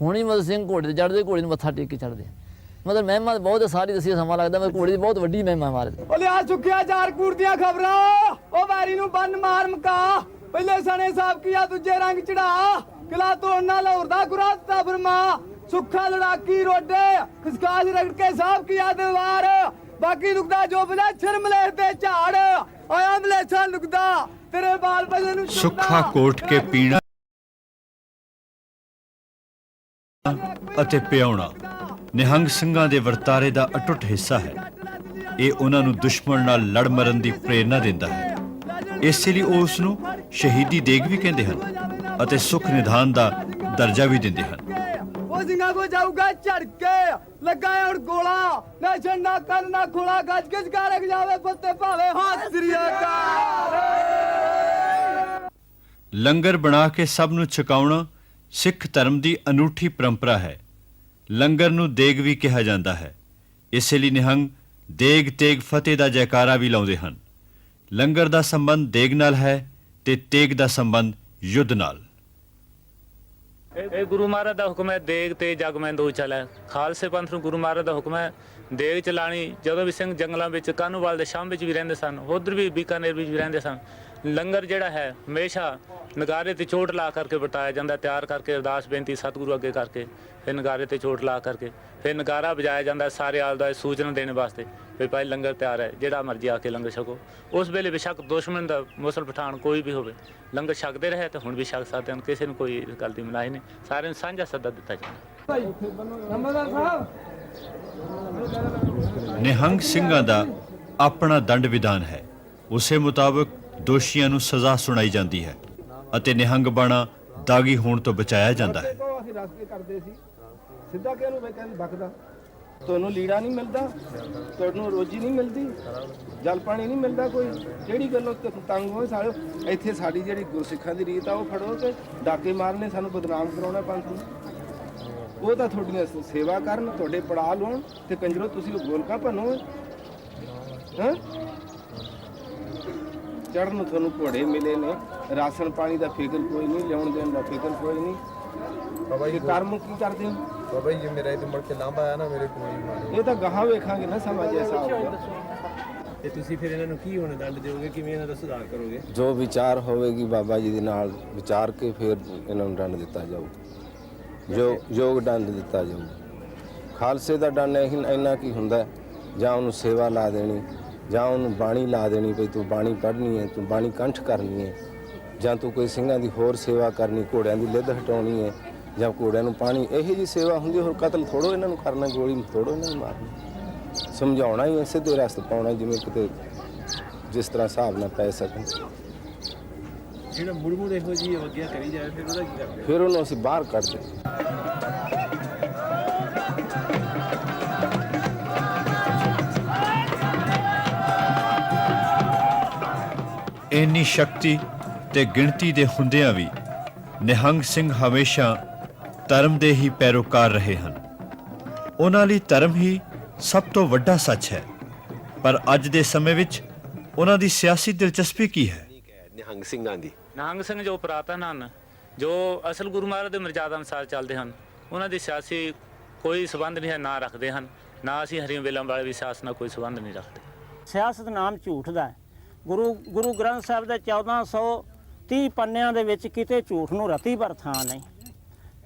ਹੁਣ ਹੀ ਮਤਲਬ ਸਿੰਘ ਘੋੜੇ ਤੇ ਚੜ੍ਹਦੇ, ਘੋੜੇ ਨੂੰ ਮੱਥਾ ਟੇਕ ਕੇ ਚੜ੍ਹਦੇ। ਮਤਲਬ ਮਹਿਮਾ ਬਹੁਤ ਸਾਰੀ ਦੱਸੀ, ਸਮਾਂ ਲੱਗਦਾ, ਮੈਂ ਘੋੜੇ ਦੀ ਬਹੁਤ ਵੱਡੀ ਮਹਿਮਾ ਮਹਾਰਾਜ। ਉਹ ਲਿਆ ਚੁੱਕਿਆ ਚਾਰਕੂਰ ਦੀਆਂ ਖਬਰਾਂ, ਉਹ ਵੈਰੀ ਨੂੰ ਬੰਨ ਮਾਰ ਮਕਾ, ਪਹਿਲੇ ਸਣੇ ਸਾਹਿਬ ਕੀਆ ਦੂਜੇ ਰੰਗ ਚੜਾ, ਕਿਲਾ ਤੋੜਨਾ ਲਾਹੌਰ ਦਾ ਗੁਰਾ ਦਿੱਤਾ ਫਰਮਾ, ਸੁੱਖਾ ਲੜਾਕੀ ਰੋਡੇ ਖਸਕਾਜ ਰਗੜ ਕੇ ਸਾਹਿਬ ਕੀਆ ਦੀਵਾਰ, ਬਾਕੀ ਨੁਕਦਾ ਜੋ ਬਲੇ ਛਰ ਮਲੇਰ ਤੇ ਝਾੜ, ਆਇਆ ਮਲੇਛਾ ਨੁਕਦਾ ਤੇਰੇ ਬਾਲ ਬਜੇ ਨੂੰ ਸੁੱਖਾ ਕੋਟ ਕੇ ਪੀਣਾ ਅਤੇ ਪਿਆਉਣਾ ਨਿਹੰਗ ਸਿੰਘਾਂ ਦੇ ਵਰਤਾਰੇ ਦਾ ਅਟੁੱਟ ਹਿੱਸਾ ਹੈ। ਇਹ ਉਹਨਾਂ ਨੂੰ ਦੁਸ਼ਮਣ ਨਾਲ ਲੜ ਮਰਨ ਦੀ ਪ੍ਰੇਰਨਾ ਦਿੰਦਾ ਹੈ। ਇਸੇ ਲਈ ਉਹ ਉਸ ਨੂੰ ਸ਼ਹੀਦੀ ਦੇਗ ਵੀ ਕਹਿੰਦੇ ਹਨ ਅਤੇ ਸੁਖ ਨਿਧਾਨ ਦਾ ਦਰਜਾ ਵੀ ਦਿੰਦੇ ਹਨ। ਉਹ ਸਿੰਘਾਂ ਕੋ ਜਾਊਗਾ ਝੜ ਕੇ ਲਗਾਇਆ ਹੁਣ ਗੋਲਾ, ਨਾ ਛੰਨਾ ਕੰਨ ਨਾ ਖੋਲਾ, ਗੱਜ ਗੱਜ ਕਾ ਰਖ ਜਾਵੇ ਪੱਤੇ ਭਾਵੇਂ ਹੱਥ ਸ੍ਰੀ ਅਕਾਲ। ਲੰਗਰ ਬਣਾ ਕੇ ਸਭ ਨੂੰ ਛਕਾਉਣਾ ਸਿੱਖ ਧਰਮ ਦੀ ਅਨੂਠੀ ਪਰੰਪਰਾ ਹੈ। ਲੰਗਰ ਨੂੰ ਦੇਗ ਵੀ ਕਿਹਾ ਜਾਂਦਾ ਹੈ। ਇਸੇ ਲਈ ਨਿਹੰਗ ਦੇਗ ਤੇਗ ਫਤਿਹ ਦਾ ਜੈਕਾਰਾ ਵੀ ਲਾਉਂਦੇ ਹਨ। ਲੰਗਰ ਦਾ ਸੰਬੰਧ ਦੇਗ ਨਾਲ ਹੈ ਤੇ ਤੇਗ ਦਾ ਸੰਬੰਧ ਯੁੱਧ ਨਾਲ। ਇਹ ਗੁਰੂ ਮਹਾਰਾਜ ਦਾ ਹੁਕਮ ਹੈ, ਦੇਗ ਤੇ ਜਗ ਮੈਂ ਦੋ ਚਲੈ। ਖਾਲਸੇ ਪੰਥ ਨੂੰ ਗੁਰੂ ਮਹਾਰਾਜ ਦਾ ਹੁਕਮ ਹੈ ਦੇਗ ਚਲਾਣੀ। ਜਦੋਂ ਵੀ ਸਿੰਘ ਜੰਗਲਾਂ ਵਿੱਚ ਕਾਹਨੂਵਾਲ ਦੇ ਸ਼ਾਮ ਵਿੱਚ ਵੀ ਰਹਿੰਦੇ ਸਨ, ਉਧਰ ਵੀ ਬੀਕਾਨੇਰ ਵਿੱਚ ਵੀ ਰਹਿੰਦੇ ਸਨ। ਲੰਗਰ ਜਿਹੜਾ ਹੈ ਹਮੇਸ਼ਾ ਨਗਾਰੇ ਤੇ ਚੋਟ ਲਾ ਕਰਕੇ ਵਰਤਾਇਆ ਜਾਂਦਾ, ਤਿਆਰ ਕਰਕੇ ਅਰਦਾਸ ਬੇਨਤੀ ਸਤਿਗੁਰੂ ਅੱਗੇ ਕਰਕੇ, ਫਿਰ ਨਗਾਰੇ ਤੇ ਚੋਟ ਲਾ ਕਰਕੇ ਫਿਰ ਨਗਾਰਾ ਵਜਾਇਆ ਜਾਂਦਾ ਸਾਰੇ ਆਲ ਦਾ ਸੂਚਨਾ ਦੇਣ ਵਾਸਤੇ ਵੀ ਭਾਈ ਲੰਗਰ ਤਿਆਰ ਹੈ, ਜਿਹੜਾ ਮਰਜ਼ੀ ਆ ਕੇ ਲੰਗਰ ਛਕੋ। ਉਸ ਵੇਲੇ ਬੇਸ਼ੱਕ ਦੁਸ਼ਮਣ ਦਾ ਮੁਸਲ ਪਠਾਨ ਕੋਈ ਵੀ ਹੋਵੇ ਲੰਗਰ ਛਕਦੇ ਰਹੇ ਤੇ ਹੁਣ ਵੀ ਛਕ ਸਕਦੇ ਹਨ, ਕਿਸੇ ਨੂੰ ਕੋਈ ਇਸ ਗੱਲ ਦੀ ਮਨਾਹੀ ਨਹੀਂ, ਸਾਰਿਆਂ ਨੂੰ ਸਾਂਝਾ ਸੱਦਾ ਦਿੱਤਾ ਜਾਂਦਾ। ਨਿਹੰਗ ਸਿੰਘਾਂ ਦਾ ਆਪਣਾ ਦੰਡ ਵਿਧਾਨ ਹੈ। ਉਸੇ ਮੁਤਾਬਕ ਦੋਸ਼ੀਆਂ ਨੂੰ ਸਜ਼ਾ ਸੁਣਾਈ ਜਾਂਦੀ ਹੈ ਅਤੇ ਨਿਹੰਗ ਬਾਣਾ ਦਾਗੀ ਹੋਣ ਤੋਂ ਬਚਾਇਆ ਜਾਂਦਾ ਹੈ। ਅਸੀਂ ਰਸ ਕੇ ਕਰਦੇ ਸੀ, ਸਿੱਧਾ ਕਿਹਨੂੰ ਵੇ ਕਹਿੰਦੇ ਬਕਦਾ। ਤੁਹਾਨੂੰ ਲੀੜਾ ਨਹੀਂ ਮਿਲਦਾ, ਤੁਹਾਨੂੰ ਰੋਜੀ ਨਹੀਂ ਮਿਲਦੀ, ਜਲ ਪਾਣੀ ਨਹੀਂ ਮਿਲਦਾ, ਕੋਈ ਕਿਹੜੀ ਗੱਲੋਂ ਤੰਗ ਹੋਏ ਸਾਲਿਓ। ਇੱਥੇ ਸਾਡੀ ਜਿਹੜੀ ਗੁਰਸਿੱਖਾਂ ਦੀ ਰੀਤ ਆ ਉਹ ਫੜੋ ਤੇ ਡਾਕੇ ਮਾਰਨੇ, ਸਾਨੂੰ ਬਦਨਾਮ ਕਰਾਉਣਾ ਪੰਥ ਨੂੰ। ਉਹ ਤਾਂ ਤੁਹਾਡੀਆਂ ਸੇਵਾ ਕਰਨ, ਤੁਹਾਡੇ ਪੜਾ ਲਾਉਣ ਤੇ ਕੰਜਰੋ ਤੁਸੀਂ ਗੋਲਕਾ ਭੰਨੋ। ਹਾਂ ਚੜ੍ਹਨ ਨੂੰ ਤੁਹਾਨੂੰ ਘੋੜੇ ਮਿਲੇ ਨੇ, ਰਾਸ਼ਨ ਪਾਣੀ ਦਾ ਫਿਕਰ ਕੋਈ ਨਹੀਂ, ਲਿਆਉਣ ਦੇਣ ਦਾ ਫਿਕਰ ਕੋਈ ਨਹੀਂ। ਬਾਬਾ ਜੀ ਕਰਮ ਕੀ ਕਰਦੇ ਹੋ? ਬਾਬਾ ਜੀ ਮੇਰਾ ਇਹ ਮੁੜ ਕੇ ਲਾਂਭਾ ਆਇਆ ਨਾ ਮੇਰੇ ਕੋਲ ਇਹ ਤਾਂ ਗਾਹਾਂ ਵੇਖਾਂਗੇ ਨਾ ਸਮਾਂ ਜੈਸਾ ਹੋਊਗਾ। ਤੇ ਤੁਸੀਂ ਫਿਰ ਇਹਨਾਂ ਨੂੰ ਕੀ ਹੁਣ ਦੰਡ ਦਿਓਗੇ, ਕਿਵੇਂ ਇਹਨਾਂ ਦਾ ਸੁਧਾਰ ਕਰੋਗੇ? ਜੋ ਵਿਚਾਰ ਹੋਵੇਗੀ ਬਾਬਾ ਜੀ ਦੇ ਨਾਲ ਵਿਚਾਰ ਕੇ ਫਿਰ ਇਹਨਾਂ ਨੂੰ ਦੰਡ ਦਿੱਤਾ ਜਾਊ, ਜੋ ਯੋਗ ਦੰਡ ਦਿੱਤਾ ਜਾਊ। ਖਾਲਸੇ ਦਾ ਦੰਡ ਇੰਨਾ ਕੀ ਹੁੰਦਾ, ਜਾਂ ਉਹਨੂੰ ਸੇਵਾ ਲਾ ਦੇਣੀ, ਜਾਂ ਉਹਨੂੰ ਬਾਣੀ ਲਾ ਦੇਣੀ ਵੀ ਤੂੰ ਬਾਣੀ ਪੜ੍ਹਨੀ ਹੈ, ਤੂੰ ਬਾਣੀ ਕੰਠ ਕਰਨੀ ਹੈ, ਜਾਂ ਤੂੰ ਕੋਈ ਸਿੰਘਾਂ ਦੀ ਹੋਰ ਸੇਵਾ ਕਰਨੀ, ਘੋੜਿਆਂ ਦੀ ਲਿੱਦ ਹਟਾਉਣੀ ਹੈ, ਜਾਂ ਘੋੜਿਆਂ ਨੂੰ ਪਾਣੀ, ਇਹੋ ਜਿਹੀ ਸੇਵਾ ਹੁੰਦੀ। ਹੋਰ ਕਤਲ ਥੋੜੋ ਇਹਨਾਂ ਨੂੰ ਕਰਨਾ, ਗੋਲੀ ਥੋੜੋ ਇਹਨਾਂ ਨੂੰ ਮਾਰਨੀ। ਸਮਝਾਉਣਾ ਹੀ ਸਿੱਧੇ ਰਸਤੇ ਪਾਉਣਾ, ਜਿਵੇਂ ਕਿਤੇ ਜਿਸ ਤਰ੍ਹਾਂ ਹਿਸਾਬ ਨਾਲ ਪੈ ਸਕਣ। ਜਿਹੜਾ ਮੁੜ ਇਹੋ ਜਿਹੀ ਅਵਗਿਆ ਕਰੀ ਜਾਵੇ ਫਿਰ ਉਹਦਾ ਕੀ ਕਰਦੇ? ਫਿਰ ਉਹਨੂੰ ਅਸੀਂ ਬਾਹਰ ਕੱਢ ਦਿੰਦੇ। ਇੰਨੀ ਸ਼ਕਤੀ ਤੇ ਗਿਣਤੀ ਦੇ ਹੁੰਦਿਆਂ ਵੀ ਨਿਹੰਗ ਸਿੰਘ ਹਮੇਸ਼ਾ ਧਰਮ ਦੇ ਹੀ ਪੈਰੋਕਾਰ ਰਹੇ ਹਨ। ਉਹਨਾਂ ਲਈ ਧਰਮ ਹੀ ਸਭ ਤੋਂ ਵੱਡਾ ਸੱਚ ਹੈ। ਪਰ ਅੱਜ ਦੇ ਸਮੇਂ ਵਿੱਚ ਉਹਨਾਂ ਦੀ ਸਿਆਸੀ ਦਿਲਚਸਪੀ ਕੀ ਹੈ? ਨਿਹੰਗ ਸਿੰਘਾਂ ਦੀ ਨਿਹੰਗ ਸਿੰਘ ਜੋ ਪੁਰਾਤਨ ਹਨ, ਜੋ ਅਸਲ ਗੁਰੂ ਮਹਾਰਾਜ ਦੇ ਮਰਜ਼ਾਦਾ ਅਨੁਸਾਰ ਚੱਲਦੇ ਹਨ, ਉਹਨਾਂ ਦੀ ਸਿਆਸੀ ਕੋਈ ਸਬੰਧ ਨਹੀਂ ਹੈ, ਨਾ ਰੱਖਦੇ ਹਨ। ਨਾ ਅਸੀਂ ਹਰੀਆਂ ਵੇਲਾਂ ਵਾਲੇ ਵੀ ਸਿਆਸਤ ਨਾਲ ਕੋਈ ਸਬੰਧ ਨਹੀਂ ਰੱਖਦੇ। ਸਿਆਸਤ ਨਾਮ ਝੂਠ ਦਾ ਹੈ। ਗੁਰੂ ਗ੍ਰੰਥ ਸਾਹਿਬ ਦੇ 1430 ਪੰਨਿਆਂ ਦੇ ਵਿੱਚ ਕਿਤੇ ਝੂਠ ਨੂੰ ਰਤੀ ਪਰ ਥਾਂ ਨਹੀਂ।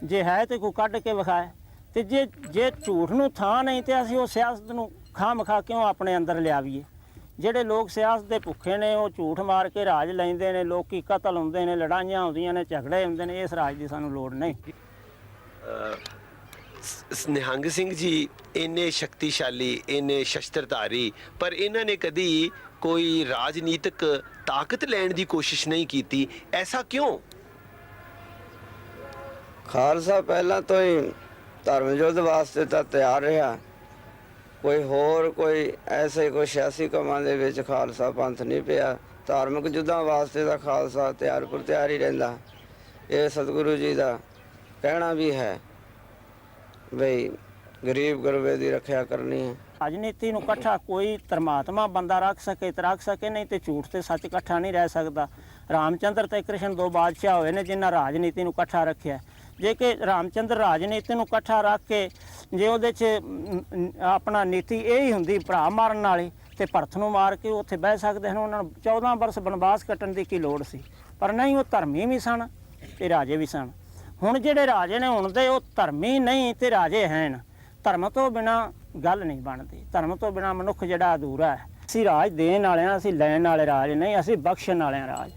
ਜੇ ਹੈ ਤੇ ਕੋਈ ਕੱਢ ਕੇ ਵਿਖਾਏ, ਤੇ ਜੇ ਝੂਠ ਨੂੰ ਥਾਂ ਨਹੀਂ ਤੇ ਅਸੀਂ ਉਹ ਸਿਆਸਤ ਨੂੰ ਖਾਮਖਾ ਕਿਉਂ ਆਪਣੇ ਅੰਦਰ ਲਿਆਵੀਏ। ਜਿਹੜੇ ਲੋਕ ਸਿਆਸਤ ਦੇ ਭੁੱਖੇ ਨੇ ਉਹ ਝੂਠ ਮਾਰ ਕੇ ਰਾਜ ਲੈਂਦੇ ਨੇ, ਲੋਕੀ ਕਤਲ ਹੁੰਦੇ ਨੇ, ਲੜਾਈਆਂ ਹੁੰਦੀਆਂ ਨੇ, ਝਗੜੇ ਹੁੰਦੇ ਨੇ। ਇਸ ਰਾਜ ਦੀ ਸਾਨੂੰ ਲੋੜ ਨਹੀਂ। ਨਿਹੰਗ ਸਿੰਘ ਜੀ ਇੰਨੇ ਸ਼ਕਤੀਸ਼ਾਲੀ, ਇੰਨੇ ਸ਼ਸਤਰਧਾਰੀ, ਪਰ ਇਹਨਾਂ ਨੇ ਕਦੀ ਕੋਈ ਰਾਜਨੀਤਿਕ ਤਾਕਤ ਲੈਣ ਦੀ ਕੋਸ਼ਿਸ਼ ਨਹੀਂ ਕੀਤੀ। ਐਸਾ ਕਿਉਂ? ਖਾਲਸਾ ਪਹਿਲਾਂ ਤੋਂ ਹੀ ਧਰਮ ਯੁੱਧ ਵਾਸਤੇ ਤਾਂ ਤਿਆਰ ਰਿਹਾ। ਕੋਈ ਐਸੇ ਕੋਈ ਸਿਆਸੀ ਕੰਮਾਂ ਦੇ ਵਿੱਚ ਖਾਲਸਾ ਪੰਥ ਨਹੀਂ ਪਿਆ। ਧਾਰਮਿਕ ਯੁੱਧਾਂ ਵਾਸਤੇ ਤਾਂ ਖਾਲਸਾ ਤਿਆਰ ਹੀ ਰਹਿੰਦਾ। ਇਹ ਸਤਿਗੁਰੂ ਜੀ ਦਾ ਕਹਿਣਾ ਵੀ ਹੈ ਬਈ ਗਰੀਬ ਗੁਰਬੇ ਦੀ ਰੱਖਿਆ ਕਰਨੀ ਹੈ। ਰਾਜਨੀਤੀ ਨੂੰ ਇਕੱਠਾ ਕੋਈ ਧਰਮਾਤਮਾ ਬੰਦਾ ਰੱਖ ਸਕੇ ਤੇ ਰੱਖ ਸਕੇ, ਨਹੀਂ ਤੇ ਝੂਠ ਤੇ ਸੱਚ ਇਕੱਠਾ ਨਹੀਂ ਰਹਿ ਸਕਦਾ। ਰਾਮਚੰਦਰ ਤੇ ਕ੍ਰਿਸ਼ਨ ਦੋ ਬਾਦਸ਼ਾਹ ਹੋਏ ਨੇ ਜਿਨ੍ਹਾਂ ਰਾਜਨੀਤੀ ਨੂੰ ਇਕੱਠਾ ਰੱਖਿਆ। ਜੇ ਕਿ ਰਾਮਚੰਦਰ ਰਾਜਨੀਤੀ ਨੂੰ ਇਕੱਠਾ ਰੱਖ ਕੇ ਜੇ ਉਹਦੇ 'ਚ ਆਪਣਾ ਨੀਤੀ ਇਹ ਹੀ ਹੁੰਦੀ ਭਰਾ ਮਾਰਨ ਵਾਲੀ, ਤੇ ਭਰਤ ਨੂੰ ਮਾਰ ਕੇ ਉੱਥੇ ਬਹਿ ਸਕਦੇ ਹਨ। ਉਹਨਾਂ ਨੂੰ 14 ਬਰਸ ਬਨਵਾਸ ਕੱਟਣ ਦੀ ਕੀ ਲੋੜ ਸੀ? ਪਰ ਨਹੀਂ, ਉਹ ਧਰਮੀ ਵੀ ਸਨ ਤੇ ਰਾਜੇ ਵੀ ਸਨ। ਹੁਣ ਜਿਹੜੇ ਰਾਜੇ ਨੇ ਹੁਣ ਦੇ ਉਹ ਧਰਮੀ ਨਹੀਂ ਤੇ ਰਾਜੇ ਹਨ। ਧਰਮ ਤੋਂ ਬਿਨਾ ਗੱਲ ਨਹੀਂ ਬਣਦੀ। ਧਰਮ ਤੋਂ ਬਿਨਾ ਮਨੁੱਖ ਜਿਹੜਾ ਅਧੂਰਾ ਹੈ। ਅਸੀਂ ਰਾਜ ਦੇਣ ਵਾਲੇ ਹਾਂ, ਅਸੀਂ ਲੈਣ ਵਾਲੇ ਰਾਜ ਨਹੀਂ, ਅਸੀਂ ਬਖਸ਼ਣ ਵਾਲੇ ਰਾਜ।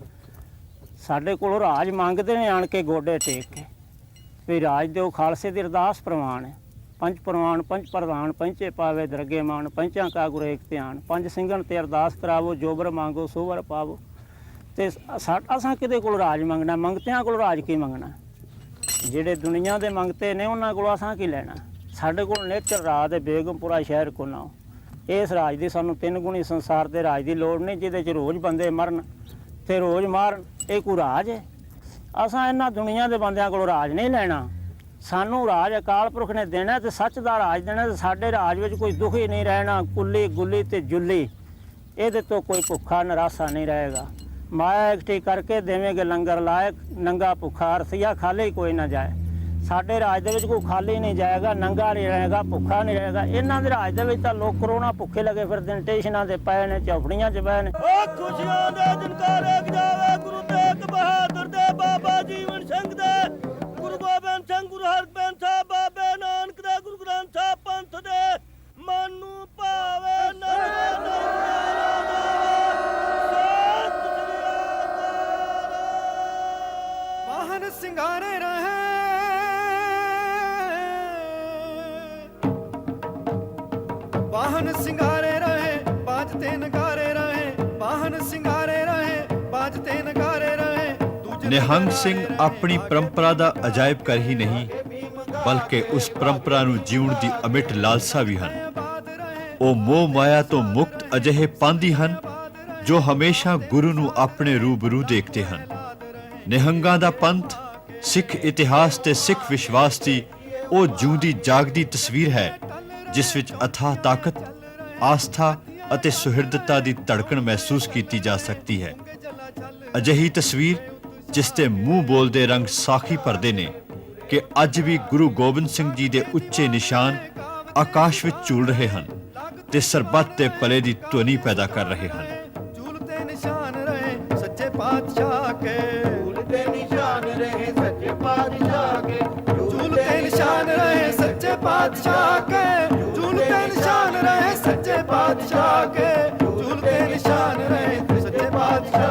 ਸਾਡੇ ਕੋਲੋਂ ਰਾਜ ਮੰਗਦੇ ਨੇ ਆਣ ਕੇ ਗੋਡੇ ਟੇਕ ਕੇ ਵੀ ਰਾਜ ਦਿਓ। ਖਾਲਸੇ ਦੀ ਅਰਦਾਸ ਪ੍ਰਵਾਨ ਹੈ। ਪੰਜ ਪ੍ਰਵਾਨ ਪੰਜ ਪ੍ਰਧਾਨ ਪੰਚੇ ਪਾਵੇ ਦਰਗੇ ਮਾਨ, ਪੰਚਾਂ ਕਾ ਗੁਰ ਏਕ ਧਿਆਨ। ਪੰਜ ਸਿੰਘਣ ਤੇ ਅਰਦਾਸ ਕਰਾਵੋ, ਜੋਬਰ ਮੰਗੋ ਸੋਵਰ ਪਾਵੋ। ਤੇ ਅਸਾਂ ਕਿਹਦੇ ਕੋਲ ਰਾਜ ਮੰਗਣਾ? ਮੰਗਤਿਆਂ ਕੋਲ ਰਾਜ ਕੀ ਮੰਗਣਾ? ਜਿਹੜੇ ਦੁਨੀਆ ਦੇ ਮੰਗਤੇ ਨੇ ਉਹਨਾਂ ਕੋਲ ਅਸਾਂ ਕੀ ਲੈਣਾ? ਸਾਡੇ ਕੋਲ ਨੇਚਰ ਰਾਜ ਦੇ ਬੇਗਮਪੁਰਾ ਸ਼ਹਿਰ ਕੋ ਨਾ। ਇਸ ਰਾਜ ਦੀ ਸਾਨੂੰ 3 ਗੁਣੀ ਸੰਸਾਰ ਦੇ ਰਾਜ ਦੀ ਲੋੜ ਨਹੀਂ, ਜਿਹਦੇ 'ਚ ਰੋਜ਼ ਬੰਦੇ ਮਰਨ ਤੇ ਰੋਜ਼ ਮਾਰਨ। ਇਹ ਕੋਈ ਰਾਜ ਹੈ? ਅਸਾਂ ਇਹਨਾਂ ਦੁਨੀਆ ਦੇ ਬੰਦਿਆਂ ਕੋਲ ਰਾਜ ਨਹੀਂ ਲੈਣਾ। ਸਾਨੂੰ ਰਾਜ ਅਕਾਲ ਪੁਰਖ ਨੇ ਦੇਣਾ ਤੇ ਸੱਚ ਦਾ ਰਾਜ ਦੇਣਾ। ਤੇ ਸਾਡੇ ਰਾਜ ਵਿੱਚ ਕੋਈ ਦੁਖੀ ਨਹੀਂ ਰਹਿਣਾ, ਕੁੱਲੀ ਗੁੱਲੀ ਤੇ ਜੁੱਲੀ। ਇਹਦੇ ਤੋਂ ਕੋਈ ਭੁੱਖਾ ਨਿਰਾਸ਼ਾ ਨਹੀਂ ਰਹੇਗਾ। ਮਾਇਆ ਇਕੱਠੀ ਕਰਕੇ ਦੇਵੇਂਗੇ ਲੰਗਰ ਲਾਇਕ, ਨੰਗਾ ਭੁੱਖਾ ਰਸੀਆ ਖਾਲੇ ਹੀ ਕੋਈ ਨਾ ਜਾਏ। ਸਾਡੇ ਰਾਜ ਦੇ ਵਿੱਚ ਕੋਈ ਖਾਲੀ ਨਹੀਂ ਜਾਏਗਾ, ਨੰਗਾ ਨਹੀਂ ਰਹੇਗਾ, ਭੁੱਖਾ ਨਹੀਂ ਰਹੇਗਾ। ਇਹਨਾਂ ਦੇ ਰਾਜ ਦੇ ਵਿੱਚ ਤਾਂ ਲੋਕ ਕਰੋਨਾ ਭੁੱਖੇ ਲੱਗੇ ਫਿਰਦੇ ਨੇ, ਸਟੇਸ਼ਨਾਂ ਤੇ ਪਏ ਨੇ, ਚੌਪੜੀਆਂ 'ਚ ਪਏ ਨੇ। ਓ ਖੁਸ਼ੀਆਂ ਦੇ ਜਨਕਾਰੇ ਜਾਵੇ ਗੁਰੂ ਤੇਗ ਬਹਾਦਰ ਦੇ, ਬਾਬਾ ਜੀਵਨ ਸਿੰਘ ਦੇ, ਗੁਰੂ ਗੋਬਿੰਦ ਸਿੰਘ, ਗੁਰੂ ਹਰਗੋਬਿੰਦ ਸਾਹਿਬ, ਬਾਬੇ ਨਾਨਕ ਦੇ, ਗੁਰੂ ਗ੍ਰੰਥ ਸਾਹਿਬ ਪੰਥ ਦੇ, ਮਨ ਨੂੰ ਭਾਵੇ ਵਾਹਨ ਸਿੰਗਾਰੇ ਰਹੇ, ਵਾਹਨ ਸਿੰਗਾਰੇ ਰਹੇ, ਬਾਜਤੇ ਨਗਾਰੇ ਰਹੇ, ਵਾਹਨ ਸਿੰਗਾਰੇ ਰਹੇ, ਬਾਜਤੇ ਨਗਾਰੇ ਰਹੇ। ਨਿਹੰਗ ਸਿੰਘ ਆਪਣੀ ਪਰੰਪਰਾ ਦਾ ਅਜਾਇਬ ਕਰ ਹੀ ਨਹੀਂ, ਬਲਕਿ ਉਸ ਪਰੰਪਰਾ ਨੂੰ ਜਿਉਣ ਦੀ ਅਮਿੱਟ ਲਾਲਸਾ ਵੀ ਹਨ। ਉਹ ਮੋਹ ਮਾਇਆ ਤੋਂ ਮੁਕਤ ਅਜਿਹੇ ਪਾਂਦੀ ਹਨ ਜੋ ਹਮੇਸ਼ਾ ਗੁਰੂ ਨੂੰ ਆਪਣੇ ਰੂਬਰੂ ਦੇਖਦੇ ਹਨ। ਨਿਹੰਗਾਂ ਦਾ ਪੰਥ ਸਿੱਖ ਇਤਿਹਾਸ ਤੇ ਸਿੱਖ ਵਿਸ਼ਵਾਸ ਦੀ ਉਹ ਜਿਉਂਦੀ ਜਾਗਦੀ ਤਸਵੀਰ ਹੈ ਜਿਸ ਵਿੱਚ ਅਥਾਹ ਤਾਕਤ, ਆਸਥਾ ਅਤੇ ਸੁਹਿਰਦਤਾ ਦੀ ਧੜਕਣ ਮਹਿਸੂਸ ਕੀਤੀ ਜਾ ਸਕਦੀ ਹੈ। ਅਜਿਹੀ ਤਸਵੀਰ ਜਿਸ ਤੇ ਮੂੰਹ ਬੋਲਦੇ ਰੰਗ ਸਾਖੀ ਭਰਦੇ ਨੇ ਕਿ ਅੱਜ ਵੀ ਗੁਰੂ ਗੋਬਿੰਦ ਸਿੰਘ ਜੀ ਦੇ ਉੱਚੇ ਨਿਸ਼ਾਨ ਆਕਾਸ਼ ਵਿੱਚ ਝੂਲ ਰਹੇ ਹਨ ਤੇ ਸਰਬੱਤ ਦੇ ਭਲੇ ਦੀ ਧੁਨੀ ਪੈਦਾ ਕਰ ਰਹੇ ਹਨ। ਝੂਲਤੇ ਨਿਸ਼ਾਨ ਰਹੇ ਸੱਚੇ ਪਾਤਸ਼ਾਹ ਕੇ, ਝੂਲਤੇ ਨਿਸ਼ਾਨ ਰਹੇ ਸੱਚੇ ਪਾਤਸ਼ਾਹ ਕੇ, ਝੂਲਤੇ ਨਿਸ਼ਾਨ ਰਹੇ ਸੱਚੇ ਪਾਤਸ਼ਾਹ ਕੇ, ਝੂਲਤੇ ਨਿਸ਼ਾਨ ਰਹੇ ਸੱਚੇ ਪਾਤਸ਼ਾਹ ਕੇ, ਝੂਲਤੇ ਨਿਸ਼ਾਨ ਰਹੇ ਸੱਚੇ ਪਾਤਸ਼ਾਹ